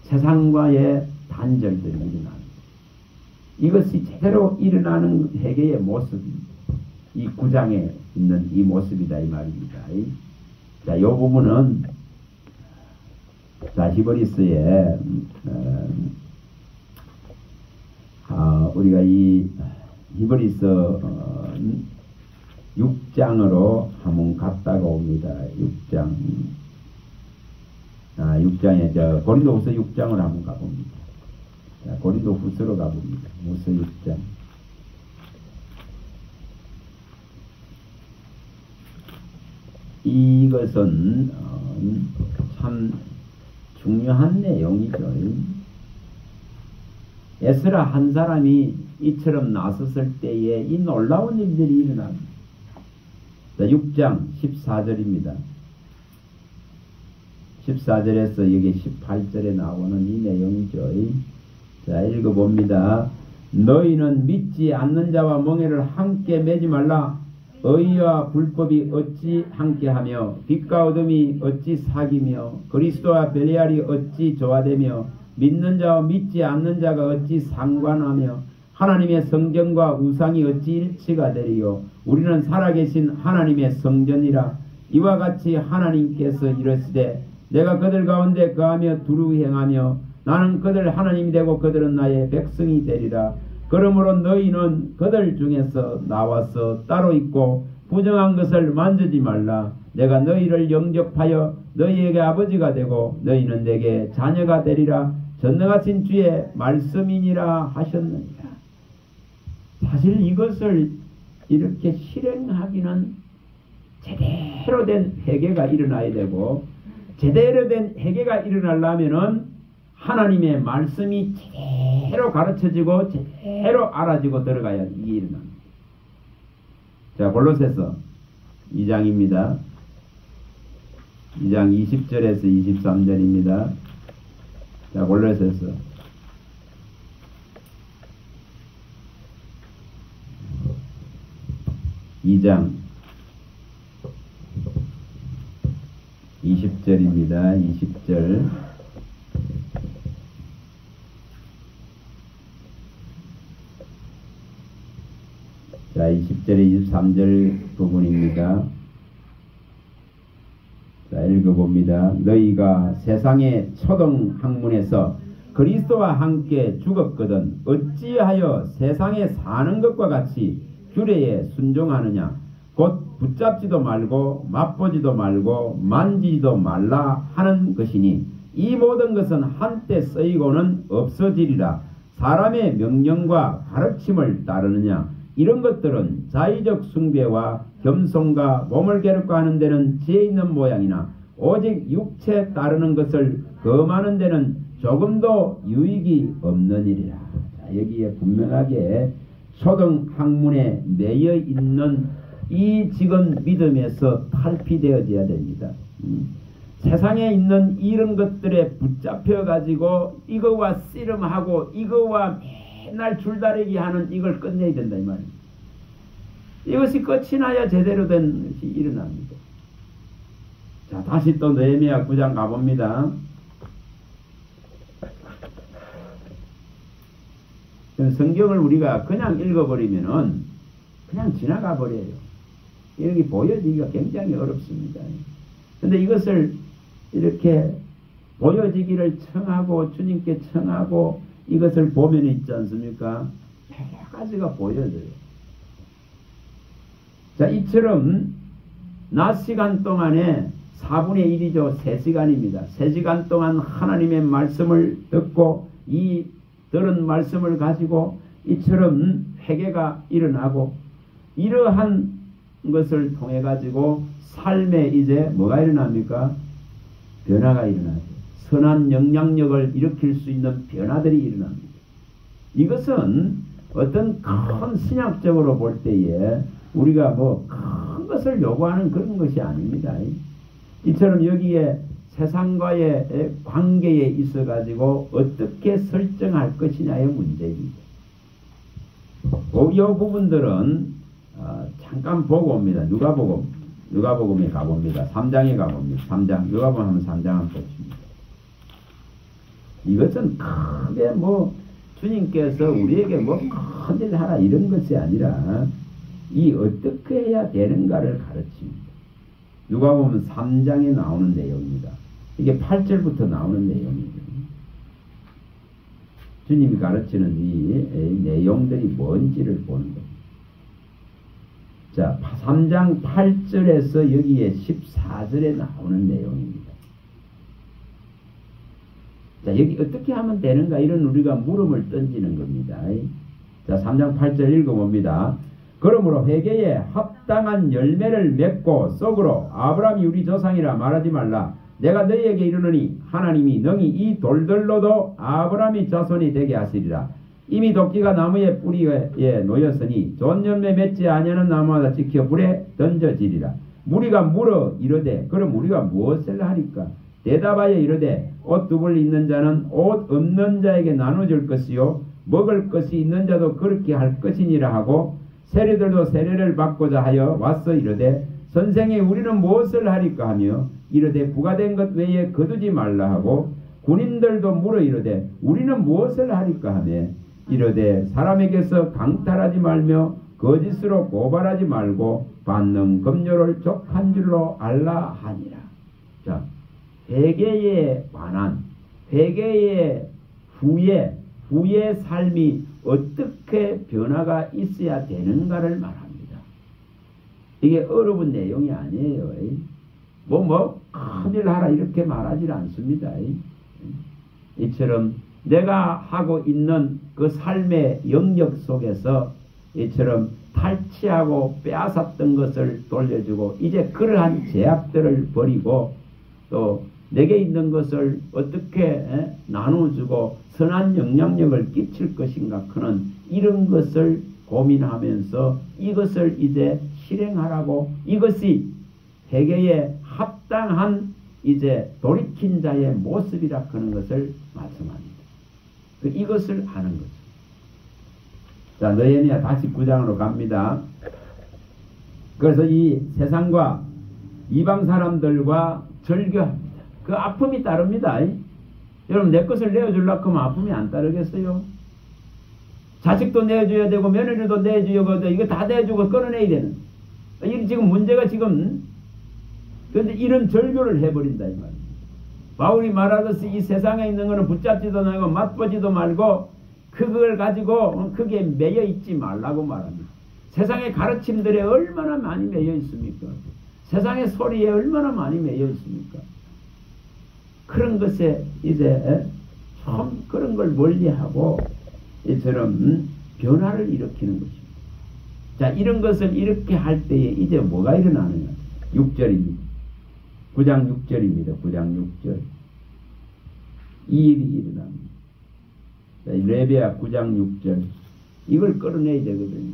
세상과의 단절들이 일어납니다. 이것이 제대로 일어나는 회개의 모습입니다. 이 9장에 있는 이 모습이다 이 말입니다. 자, 이 부분은 자 히브리서에 우리가 이 히브리서 6장으로 한번 갔다가 옵니다. 6장. 6장에 저 고린도후서 6장을 한번 가봅니다. 자, 고린도후서로 가봅니다. 후서 6장. 이것은 참 중요한 내용이죠. 에스라 한 사람이 이처럼 나섰을 때에 이 놀라운 일들이 일어납니다. 자, 6장 14절입니다. 14절에서 여기 18절에 나오는 이 내용이죠. 자, 읽어봅니다. 너희는 믿지 않는 자와 멍에를 함께 매지 말라. 의와 불법이 어찌 함께하며 빛과 어둠이 어찌 사귀며 그리스도와 벨리알이 어찌 조화되며 믿는 자와 믿지 않는 자가 어찌 상관하며 하나님의 성전과 우상이 어찌 일치가 되리요. 우리는 살아계신 하나님의 성전이라. 이와 같이 하나님께서 이르시되 내가 그들 가운데 거하며 두루 행하며 나는 그들 하나님이 되고 그들은 나의 백성이 되리라. 그러므로 너희는 그들 중에서 나와서 따로 있고 부정한 것을 만지지 말라. 내가 너희를 영접하여 너희에게 아버지가 되고 너희는 내게 자녀가 되리라. 전능하신 주의 말씀이니라 하셨느니라. 사실 이것을 이렇게 실행하기는 제대로 된 회개가 일어나야 되고, 제대로 된 회개가 일어나려면은 하나님의 말씀이 제대로 가르쳐지고 제대로 알아지고 들어가야 이게 일어납니다. 자, 골로새서 2장입니다. 2장 20절에서 23절입니다. 자, 골로새서 2장 20절입니다. 20절. 자, 20절에 23절 부분입니다. 자, 읽어봅니다. 너희가 세상의 초등 학문에서 그리스도와 함께 죽었거든 어찌하여 세상에 사는 것과 같이 규례에 순종하느냐. 곧 붙잡지도 말고 맛보지도 말고 만지지도 말라 하는 것이니 이 모든 것은 한때 쓰이고는 없어지리라. 사람의 명령과 가르침을 따르느냐. 이런 것들은 자의적 숭배와 겸손과 몸을 괴롭고 하는 데는 지혜 있는 모양이나 오직 육체 따르는 것을 금하는 데는 조금도 유익이 없는 일이라. 자, 여기에 분명하게 초등학문에 매여 있는 이 지금 믿음에서 탈피되어져야 됩니다. 세상에 있는 이런 것들에 붙잡혀 가지고 이거와 씨름하고 이거와 맨날 줄다리기 하는 이걸 끝내야 된다 이 말입니다. 이것이 끝이 나야 제대로 된 것이 일어납니다. 자, 다시 또 느헤미야 9장 가봅니다. 성경을 우리가 그냥 읽어버리면은 그냥 지나가 버려요. 이렇게 보여지기가 굉장히 어렵습니다. 근데 이것을 이렇게 보여지기를 청하고 주님께 청하고 이것을 보면 있지 않습니까? 여러 가지가 보여져요. 자, 이처럼 낮 시간 동안에 4분의 1이죠. 3시간입니다. 3시간 동안 하나님의 말씀을 듣고 이 들은 말씀을 가지고 이처럼 회개가 일어나고 이러한 것을 통해 가지고 삶에 이제 뭐가 일어납니까? 변화가 일어나죠. 선한 영향력을 일으킬 수 있는 변화들이 일어납니다. 이것은 어떤 큰 신학적으로 볼 때에 우리가 뭐 큰 것을 요구하는 그런 것이 아닙니다. 이처럼 여기에 세상과의 관계에 있어 가지고 어떻게 설정할 것이냐의 문제입니다. 이 부분들은 잠깐 보고 옵니다. 누가복음에 가봅니다. 3장에 가봅니다. 3장 누가복음 하면 3장 한번 보십니다. 이것은 크게 뭐 주님께서 우리에게 뭐 큰일 하라 이런 것이 아니라 이 어떻게 해야 되는가를 가르칩니다. 누가복음 3장에 나오는 내용입니다. 이게 8절부터 나오는 내용입니다. 주님이 가르치는 이 내용들이 뭔지를 보는 겁니다. 자, 3장 8절에서 여기에 14절에 나오는 내용입니다. 자, 여기 어떻게 하면 되는가 이런 우리가 물음을 던지는 겁니다. 자, 3장 8절 읽어봅니다. 그러므로 회개에 합당한 열매를 맺고 썩으로 아브라함이 우리 조상이라 말하지 말라. 내가 너희에게 이르노니 하나님이 능히 이 돌들로도 아브라함의 자손이 되게 하시리라. 이미 도끼가 나무의 뿌리에 놓였으니 좋은 열매 맺지 아니하는 나무마다 지켜 불에 던져지리라. 무리가 물어 이르되 그럼 우리가 무엇을 하리까? 대답하여 이르되 옷 두 벌 있는 자는 옷 없는 자에게 나눠줄 것이요 먹을 것이 있는 자도 그렇게 할 것이니라 하고 세리들도 세례를 받고자 하여 와서 이르되 선생이 우리는 무엇을 하리까 하며 이르되 부과된 것 외에 거두지 말라 하고 군인들도 물어 이르되 우리는 무엇을 하리까 하며 이르되 사람에게서 강탈하지 말며 거짓으로 고발하지 말고 받는 급료를 족한 줄로 알라 하니라. 자, 회개에 관한, 회개의 후의 삶이 어떻게 변화가 있어야 되는가를 말합니다. 이게 어려운 내용이 아니에요. 큰일 하라 이렇게 말하지 않습니다. 이처럼 내가 하고 있는 그 삶의 영역 속에서 이처럼 탈취하고 빼앗았던 것을 돌려주고 이제 그러한 제약들을 버리고 또 내게 있는 것을 어떻게 나눠주고 선한 영향력을 끼칠 것인가 그는 이런 것을 고민하면서 이것을 이제 실행하라고 이것이 회개에 합당한 이제 돌이킨 자의 모습이라 그런 것을 말씀합니다. 이것을 하는 거죠. 자, 느헤미야 다시 9장으로 갑니다. 그래서 이 세상과 이방 사람들과 절교합니다. 그 아픔이 따릅니다. 여러분 내 것을 내어주려고 하면 아픔이 안 따르겠어요? 자식도 내줘야 되고 며느리도 내줘야 되고 이거 다 내주고 끊어내야 되는 이 지금 문제가 지금 그런데 이런 절교를 해버린다 이 말입니다. 바울이 말하듯이 이 세상에 있는 것은 붙잡지도 말고 맛보지도 말고 그걸 가지고 그게 매여 있지 말라고 말합니다. 세상의 가르침들에 얼마나 많이 매여 있습니까? 세상의 소리에 얼마나 많이 매여 있습니까? 그런 것에 이제 참 그런 걸 멀리하고 이처럼 변화를 일으키는 것입니다. 자, 이런 것을 이렇게 할 때에 이제 뭐가 일어나느냐? 6절입니다. 9장 6절입니다. 9장 6절. 이 일이 일어납니다. 자, 레위기 9장 6절. 이걸 끌어내야 되거든요.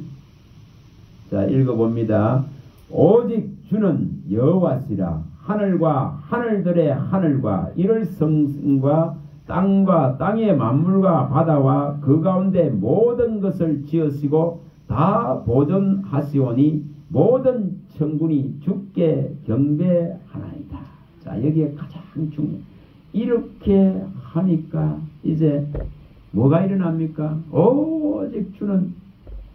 자, 읽어봅니다. 오직 주는 여호와시라. 하늘과 하늘들의 하늘과 이를 성과 땅과 땅의 만물과 바다와 그 가운데 모든 것을 지으시고 다 보존하시오니 모든 천군이 주께 경배하나이다. 자, 여기에 가장 중요해. 이렇게 하니까 이제 뭐가 일어납니까? 오직 주는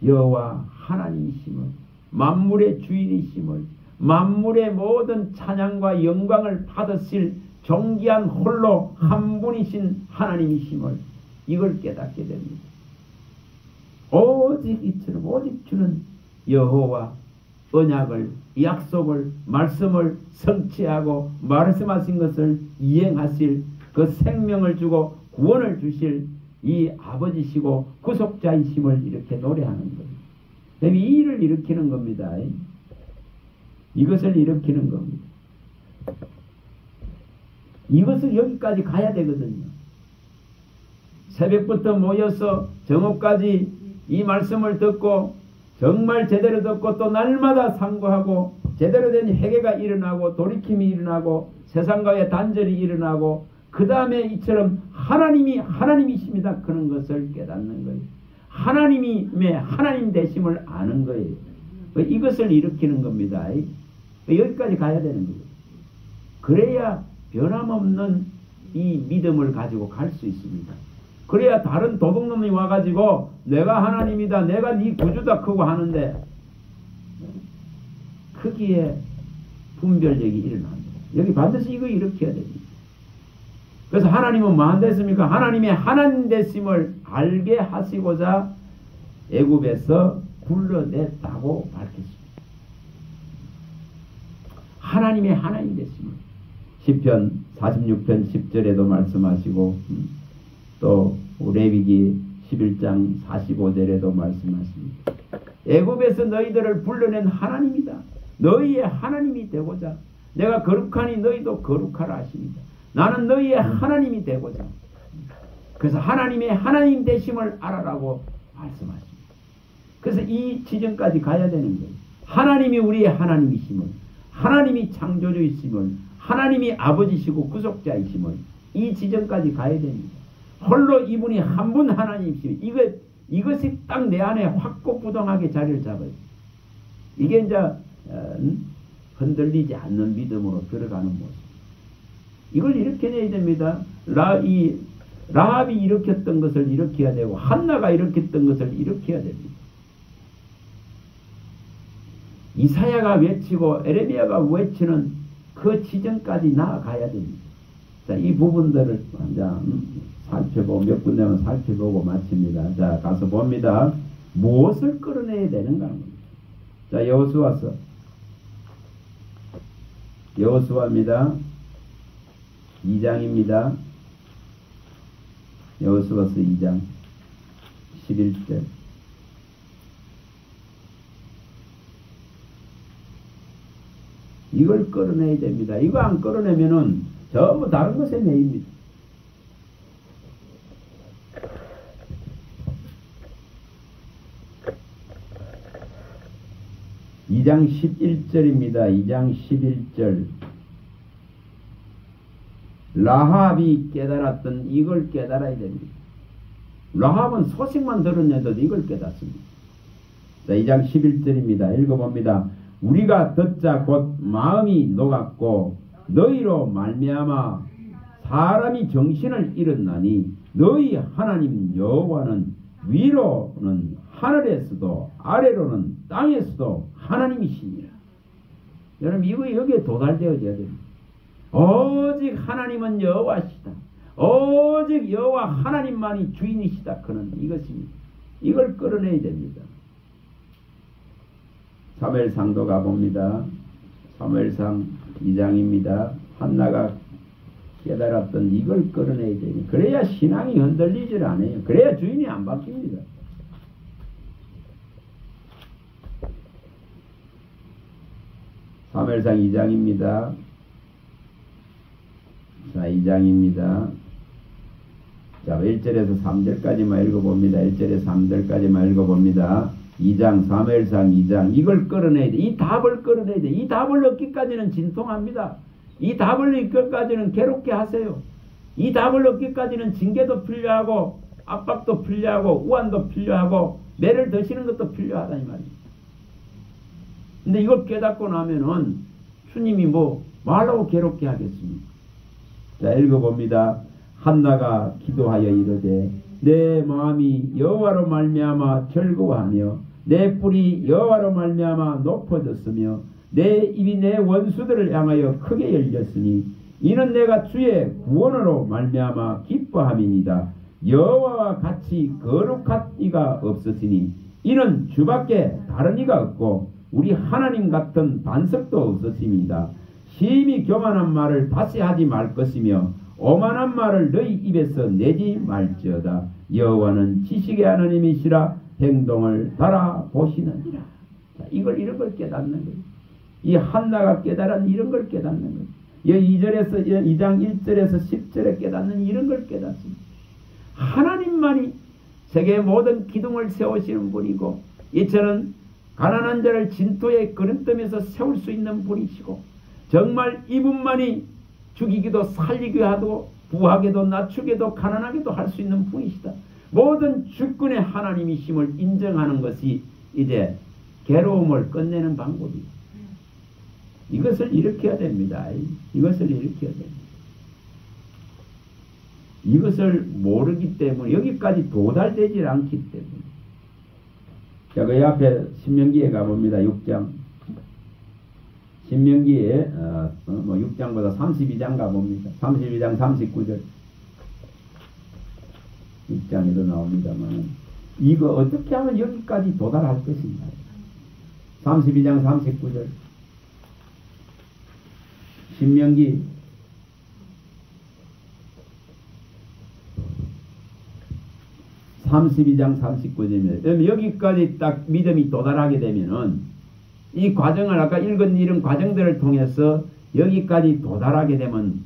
여호와 하나님이심을, 만물의 주인이심을, 만물의 모든 찬양과 영광을 받으실 존귀한 홀로 한 분이신 하나님이심을 이걸 깨닫게 됩니다. 오직 이처럼 오직 주는 여호와 언약을, 약속을, 말씀을 성취하고 말씀하신 것을 이행하실 그 생명을 주고 구원을 주실 이 아버지시고 구속자이심을 이렇게 노래하는 거예요. 이 일을 일으키는 겁니다. 이것을 일으키는 겁니다. 이것을 여기까지 가야 되거든요. 새벽부터 모여서 정오까지 이 말씀을 듣고 정말 제대로 듣고 또 날마다 상고하고 제대로 된 회개가 일어나고 돌이킴이 일어나고 세상과의 단절이 일어나고 그 다음에 이처럼 하나님이 하나님이십니다. 그런 것을 깨닫는 거예요. 하나님의 하나님 되심을 아는 거예요. 이것을 일으키는 겁니다. 여기까지 가야 되는 거예요. 그래야 변함없는 이 믿음을 가지고 갈 수 있습니다. 그래야 다른 도둑놈이 와가지고 내가 하나님이다, 내가 네 구주다 크고 하는데 크기에 분별력이 일어납니다. 여기 반드시 이거 일으켜야 됩니다. 그래서 하나님은 뭐 안 됐습니까? 하나님의 하나님 되심을 알게 하시고자 애굽에서 불러냈다고 밝혔습니다. 하나님의 하나님 되심을 시편 46편 10절에도 말씀하시고 또 레위기 11장 45절에도 말씀하십니다. 애굽에서 너희들을 불러낸 하나님이다. 너희의 하나님이 되고자 내가 거룩하니 너희도 거룩하라 하십니다. 나는 너희의 하나님이 되고자. 그래서 하나님의 하나님 되심을 알아라고 말씀하십니다. 그래서 이 지점까지 가야 되는 거예요. 하나님이 우리의 하나님이심을, 하나님이 창조주이심을, 하나님이 아버지시고 구속자이심을 이 지점까지 가야 됩니다. 홀로 이분이 한 분 하나님이시면 이것이 딱 내 안에 확고부동하게 자리를 잡아요. 이게 이제 흔들리지 않는 믿음으로 들어가는 모습. 이걸 일으켜내야 됩니다. 라합이 일으켰던 것을 일으켜야 되고 한나가 일으켰던 것을 일으켜야 됩니다. 이사야가 외치고 에레미야가 외치는 그 지점까지 나아가야 됩니다. 자, 이 부분들을 살펴보고 몇 군데만 살펴보고 마칩니다. 자, 가서 봅니다. 무엇을 끌어내야 되는가 합니다. 자, 여호수아입니다. 2장입니다. 여호수아서 2장 11절. 이걸 끌어내야 됩니다. 이거 안 끌어내면은 전부 다른 것에 매입니다. (2장 11절입니다) 2장 11절. 라합이 깨달았던 이걸 깨달아야 됩니다. 라합은 소식만 들었는데도 이걸 깨닫습니다. 자, 2장 11절입니다. 읽어봅니다. 우리가 듣자 곧 마음이 녹았고 너희로 말미암아 사람이 정신을 잃었나니 너희 하나님 여호와는 위로는 하늘에서도 아래로는 땅에서도 하나님이시니라. 여러분 이거 여기에 도달되어져야 됩니다. 오직 하나님은 여호와시다. 오직 여호와 하나님만이 주인이시다. 그는 이것입니다. 이걸 끌어내야 됩니다. 사무엘상도 가봅니다. 사무엘상 2장입니다. 한나가 깨달았던 이걸 끌어내야 됩니다. 그래야 신앙이 흔들리질 않아요. 그래야 주인이 안 바뀝니다. 사무엘상 2장입니다. 자, 2장입니다. 자, 1절에서 3절까지만 읽어봅니다. 1절에서 3절까지만 읽어봅니다. 2장, 사무엘상 2장. 이걸 끌어내야 돼. 이 답을 끌어내야 돼. 이 답을 얻기까지는 진통합니다. 이 답을 얻기까지는 괴롭게 하세요. 이 답을 얻기까지는 징계도 필요하고 압박도 필요하고 우환도 필요하고 매를 드시는 것도 필요하다 이 말이에요. 근데 이걸 깨닫고 나면은 주님이 말하고 괴롭게 하겠습니까? 자, 읽어봅니다. 한나가 기도하여 이르되 내 마음이 여호와로 말미암아 즐거워하며 내 뿔이 여호와로 말미암아 높아졌으며 내 입이 내 원수들을 향하여 크게 열렸으니 이는 내가 주의 구원으로 말미암아 기뻐함이니이다. 여호와와 같이 거룩한 이가 없으시니 이는 주밖에 다른 이가 없고 우리 하나님 같은 반석도 없으심이다. 심히 교만한 말을 다시 하지 말 것이며 오만한 말을 너희 입에서 내지 말지어다. 여호와는 지식의 하나님이시라 행동을 달아보시느니라. 자, 이런 걸 깨닫는 거예요. 이 한나가 깨달은 이런 걸 깨닫는 거예요. 2장 1절에서 10절에 깨닫는 이런 걸 깨닫습니다. 하나님만이 세계의 모든 기둥을 세우시는 분이고 이처럼 가난한 자를 진토의 그림뜸에서 세울 수 있는 분이시고 정말 이분만이 죽이기도 살리기도 하고 부하게도 낮추게도 가난하게도 할 수 있는 분이시다. 모든 주권의 하나님이심을 인정하는 것이 이제 괴로움을 끝내는 방법이에요. 이것을 일으켜야 됩니다. 이것을 일으켜야 됩니다. 이것을 모르기 때문에 여기까지 도달되질 않기 때문에. 자, 그 앞에 신명기에 가봅니다. 6장. 신명기에 6장보다 32장 가봅니다. 32장 39절. 6장에도 나옵니다만 이거 어떻게 하면 여기까지 도달할 것인가. 32장 39절. 신명기 32장 39절입니다. 여기까지 딱 믿음이 도달하게 되면은 이 과정을 아까 읽은 이런 과정들을 통해서 여기까지 도달하게 되면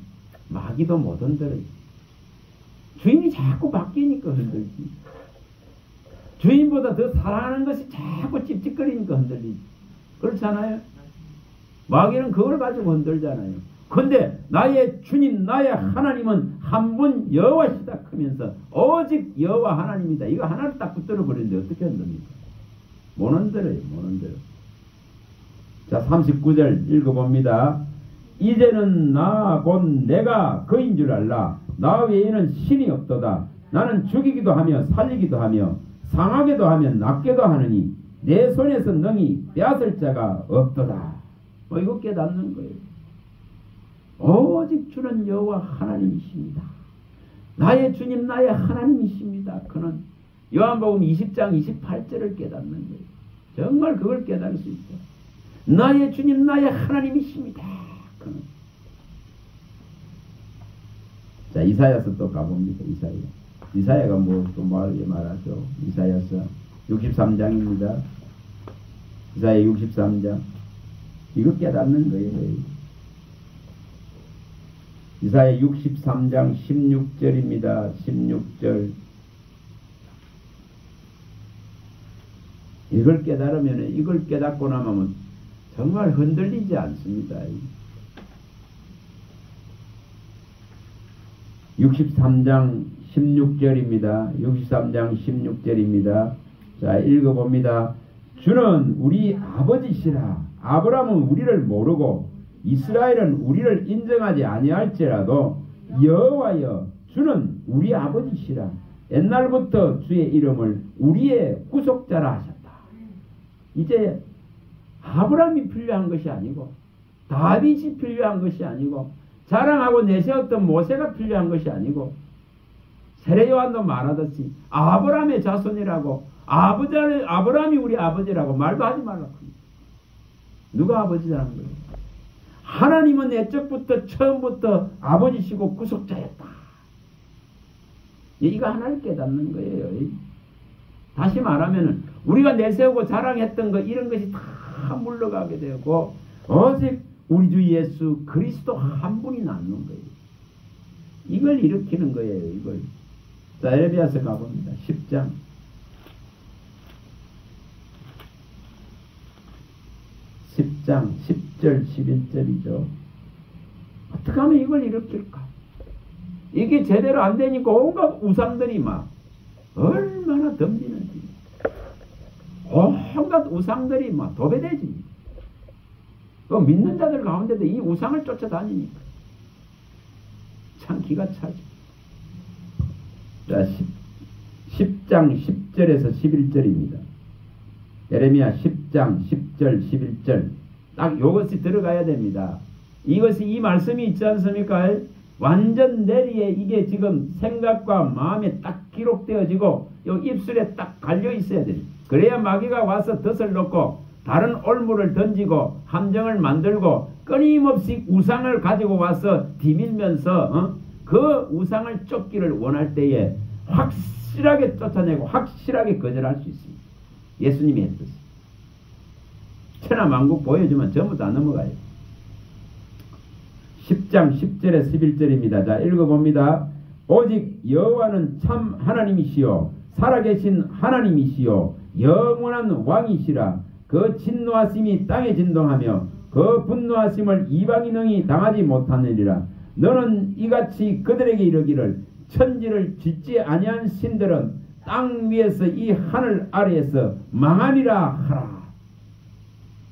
마귀도 못 흔들어요. 주인이 자꾸 바뀌니까 흔들지. 주인보다 더 사랑하는 것이 자꾸 찝찝거리니까 흔들리지. 그렇잖아요. 마귀는 그걸 가지고 흔들잖아요. 근데 나의 주님 나의 하나님은 한 분 여호와시다 하면서 오직 여호와 하나님이다. 이거 하나를 딱 붙들어 버리는데 어떻게 흔듭니까? 못 흔들어요. 못 흔들어. 자, 39절 읽어봅니다. 이제는 나 곧 내가 그인 줄 알라. 나 외에는 신이 없도다. 나는 죽이기도 하며 살리기도 하며 상하게도 하며 낫게도 하느니 내 손에서 능히 빼앗을 자가 없도다. 뭐 이거 깨닫는 거예요. 오직 주는 여호와 하나님이십니다. 나의 주님 나의 하나님이십니다. 그는 요한복음 20장 28절을 깨닫는 거예요. 정말 그걸 깨달을 수 있죠. 나의 주님 나의 하나님이십니다. 그는. 자, 이사야서 또 가봅니다. 이사야가 뭐 또 말하죠. 이사야서 63장입니다. 이사야 63장. 이거 깨닫는 거예요. 이사야 63장 16절입니다. 16절. 이걸 깨달으면, 이걸 깨닫고 나면 정말 흔들리지 않습니다. 63장 16절입니다. 63장 16절입니다. 자, 읽어봅니다. 주는 우리 아버지시라. 아브라함은 우리를 모르고 이스라엘은 우리를 인정하지 아니할지라도 여호와여 주는 우리 아버지시라. 옛날부터 주의 이름을 우리의 구속자라 하셨다. 이제 아브라함이 필요한 것이 아니고 다윗이 필요한 것이 아니고 자랑하고 내세웠던 모세가 필요한 것이 아니고 세례요한도 말하듯이 아브라함의 자손이라고 아브라함이 우리 아버지라고 말도 하지 말라고. 누가 아버지라는 거예요? 하나님은 애적부터 처음부터 아버지시고 구속자였다. 이거 하나를 깨닫는 거예요. 다시 말하면 우리가 내세우고 자랑했던 것 이런 것이 다 물러가게 되고 오직 우리 주 예수 그리스도 한 분이 남는 거예요. 이걸 일으키는 거예요. 이걸. 자, 에레미야서 가봅니다. 10장. 10장 10절 11절이죠. 어떻게 하면 이걸 일으킬까? 이게 제대로 안 되니까 온갖 우상들이 막 얼마나 덤비는지 온갖 우상들이 막 도배되지. 그 믿는 자들 가운데도 이 우상을 쫓아다니니까 참 기가 차지. 자, 10장 10절에서 11절입니다. 에레미야 10장 10절 11절 딱 이것이 들어가야 됩니다. 이것이 이 말씀이 있지 않습니까? 완전 내리에 이게 지금 생각과 마음에 딱 기록되어지고 요 입술에 딱 갈려 있어야 돼요. 그래야 마귀가 와서 덫을 놓고 다른 올무를 던지고 함정을 만들고 끊임없이 우상을 가지고 와서 디밀면서 그 우상을 쫓기를 원할 때에 확실하게 쫓아내고 확실하게 거절할 수 있습니다. 예수님이 했듯이. 천하만국 보여주면 전부 다 넘어가요. 10장 10절에 11절입니다. 자, 읽어봅니다. 오직 여호와는 참 하나님이시요 살아계신 하나님이시요 영원한 왕이시라. 그 진노하심이 땅에 진동하며 그 분노하심을 이방이 능히 당하지 못하느니라. 너는 이같이 그들에게 이르기를 천지를 짓지 아니한 신들은 땅 위에서 이 하늘 아래에서 망하리라 하라.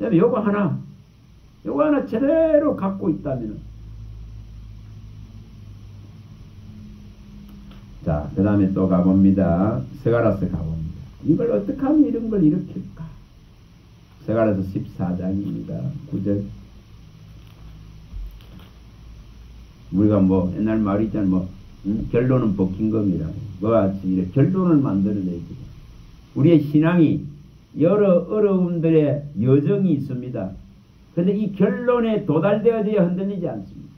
요거 하나 제대로 갖고 있다면, 자, 그 다음에 또 가봅니다. 스가랴서 가봅니다. 이걸 어떻게 하면 이런 걸 일으킬까? 스가랴서 14장입니다. 9절. 우리가 뭐 옛날 말이 있잖아요. 결론은 벗긴검이라고. 뭐같이 결론을 만들어내지. 우리의 신앙이 여러 어려움들의 여정이 있습니다. 그런데 이 결론에 도달되어져야 흔들리지 않습니다.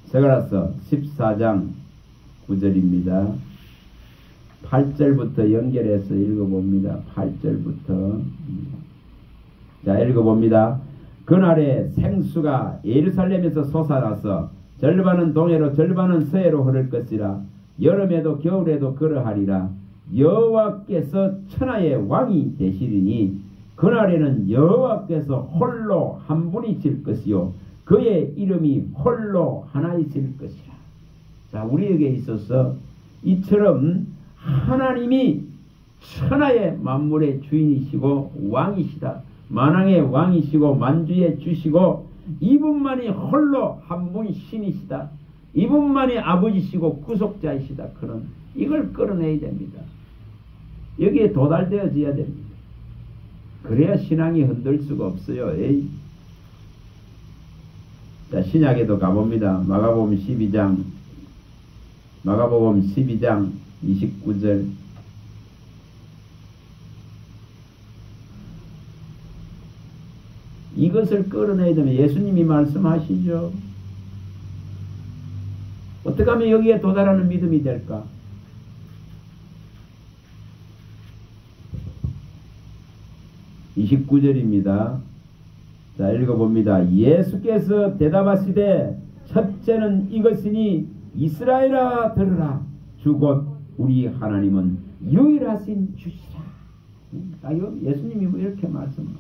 스가랴서 14장 9절입니다. 8절부터 연결해서 읽어봅니다. 8절부터. 자, 읽어봅니다. 그날에 생수가 예루살렘에서 솟아나서 절반은 동해로 절반은 서해로 흐를 것이라. 여름에도 겨울에도 그러하리라. 여호와께서 천하의 왕이 되시리니 그날에는 여호와께서 홀로 한 분이실 것이요 그의 이름이 홀로 하나이실 것이라. 자, 우리에게 있어서 이처럼 하나님이 천하의 만물의 주인이시고 왕이시다. 만왕의 왕이시고 만주의 주시고 이분만이 홀로 한 분 신이시다. 이분만이 아버지시고 구속자이시다. 그런 이걸 끌어내야 됩니다. 여기에 도달되어져야 됩니다. 그래야 신앙이 흔들 수가 없어요. 에이. 자, 신약에도 가봅니다. 마가복음 12장 29절. 이것을 끌어내야 되면 예수님이 말씀하시죠. 어떻게 하면 여기에 도달하는 믿음이 될까? (29절입니다) 자, 읽어봅니다. 예수께서 대답하시되 첫째는 이것이니 이스라엘아 들으라. 주 곧 우리 하나님은 유일하신 주시라. 예수님이 이렇게 말씀합니다.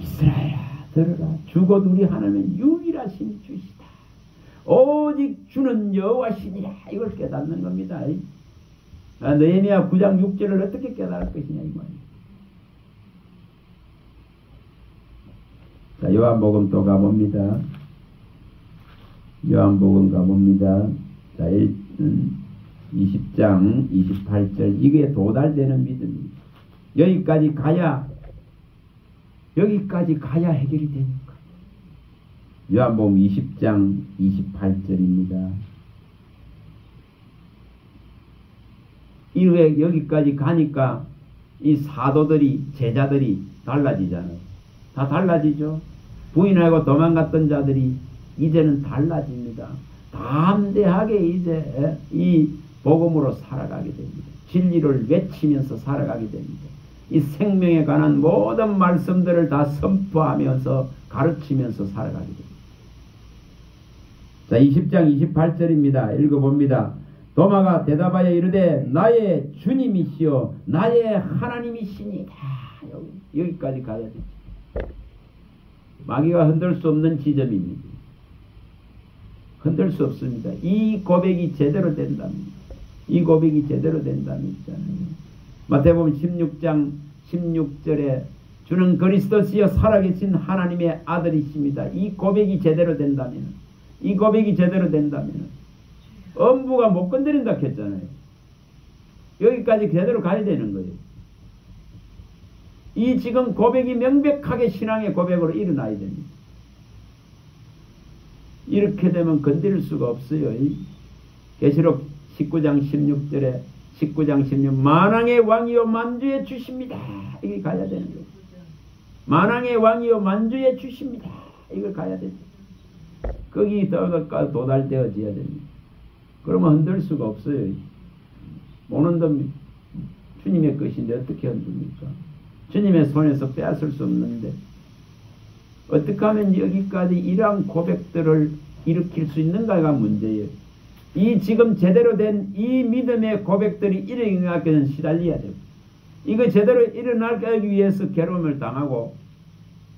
이스라엘아 들으라. 주 곧 우리 하나님은 유일하신 주시다. 오직 주는 여호와시니라. 이걸 깨닫는 겁니다. 느헤미야 9장 6절을 어떻게 깨달을 것이냐 이 말이에요. 자, 요한복음 또 가봅니다. 요한복음 가봅니다. 자, 20장 28절. 이게 도달되는 믿음입니다. 여기까지 가야 해결이 되니까. 요한복음 20장 28절입니다. 이후에 여기까지 가니까 이 사도들이, 제자들이 달라지잖아요. 다 달라지죠. 부인하고 도망갔던 자들이 이제는 달라집니다. 담대하게 이제 이 복음으로 살아가게 됩니다. 진리를 외치면서 살아가게 됩니다. 이 생명에 관한 모든 말씀들을 다 선포하면서 가르치면서 살아가게 됩니다. 자, 20장 28절입니다. 읽어봅니다. 도마가 대답하여 이르되 나의 주님이시여 나의 하나님이시니라. 여기까지 가야 되죠. 마귀가 흔들 수 없는 지점입니다. 흔들 수 없습니다. 이 고백이 제대로 된답니다. 이 고백이 제대로 된다면 있잖아요. 마태복음 16장 16절에 주는 그리스도시여 살아계신 하나님의 아들이십니다. 이 고백이 제대로 된다면, 엄부가 못 건드린다 했잖아요. 여기까지 제대로 가야 되는 거예요. 이 지금 고백이 명백하게 신앙의 고백으로 일어나야 됩니다. 이렇게 되면 건드릴 수가 없어요. 계시록 19장 16 만왕의 왕이요 만주의 주십니다. 이게 가야 되는 거예요. 만왕의 왕이요 만주의 주십니다. 이걸 가야 되죠. 거기 도달되어져야 됩니다. 그러면 흔들 수가 없어요. 오는 돈 주님의 것인데 어떻게 흔듭니까? 주님의 손에서 빼앗을 수 없는데 어떻게 하면 여기까지 이러한 고백들을 일으킬 수 있는가가 문제예요. 이 지금 제대로 된 이 믿음의 고백들이 일어나기 위해서는 시달려야 돼요. 이거 제대로 일어나기 위해서 괴로움을 당하고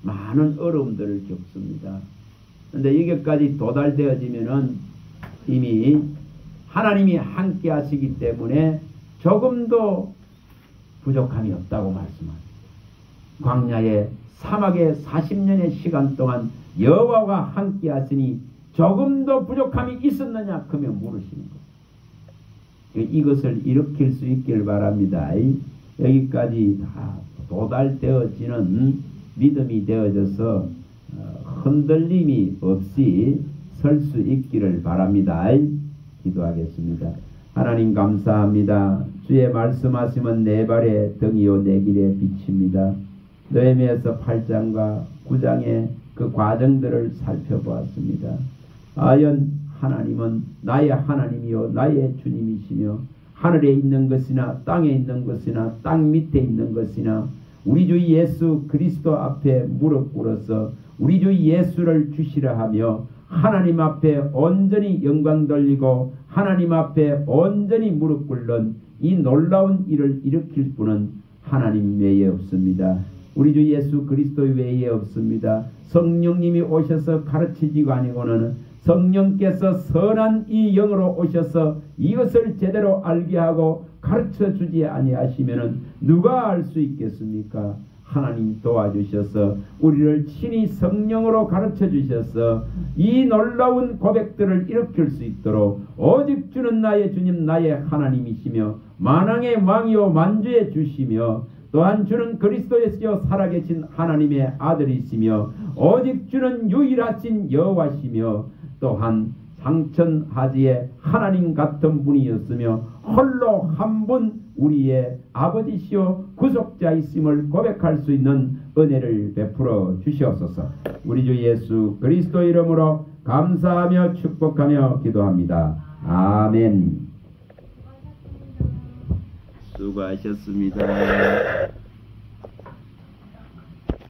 많은 어려움들을 겪습니다. 그런데 여기까지 도달되어지면은 이미 하나님이 함께 하시기 때문에 조금도 부족함이 없다고 말씀합니다. 광야의 사막의 40년의 시간 동안 여호와가 함께 하시니 조금도 부족함이 있었느냐? 그러면 물으시는 거예요. 이것을 일으킬 수 있길 바랍니다. 여기까지 다 도달되어지는 믿음이 되어져서 흔들림이 없이 설 수 있기를 바랍니다. 기도하겠습니다. 하나님 감사합니다. 주의 말씀하시면 내 발의 등이요 내 길의 빛입니다. 느헤미야서 8장과 9장의 그 과정들을 살펴보았습니다. 아연 하나님은 나의 하나님이요 나의 주님이시며 하늘에 있는 것이나 땅에 있는 것이나 땅 밑에 있는 것이나 우리 주 예수 그리스도 앞에 무릎 꿇어서 우리 주 예수를 주시라 하며 하나님 앞에 온전히 영광 돌리고 하나님 앞에 온전히 무릎 꿇는 이 놀라운 일을 일으킬 분은 하나님 외에 없습니다. 우리 주 예수 그리스도 외에 없습니다. 성령님이 오셔서 가르치지가 아니고는 성령께서 선한 이 영으로 오셔서 이것을 제대로 알게 하고 가르쳐 주지 아니하시면은 누가 알 수 있겠습니까? 하나님 도와주셔서 우리를 친히 성령으로 가르쳐 주셔서 이 놀라운 고백들을 일으킬 수 있도록 오직 주는 나의 주님 나의 하나님이시며 만왕의 왕이요 만주의 주시며 또한 주는 그리스도에서 살아계신 하나님의 아들이시며 오직 주는 유일하신 여호와시며 또한 상천하지의 하나님 같은 분이었으며 홀로 한 분 우리의 아버지시요 구속자이심을 고백할 수 있는 은혜를 베풀어 주시옵소서. 우리 주 예수 그리스도 이름으로 감사하며 축복하며 기도합니다. 아멘. 수고하셨습니다.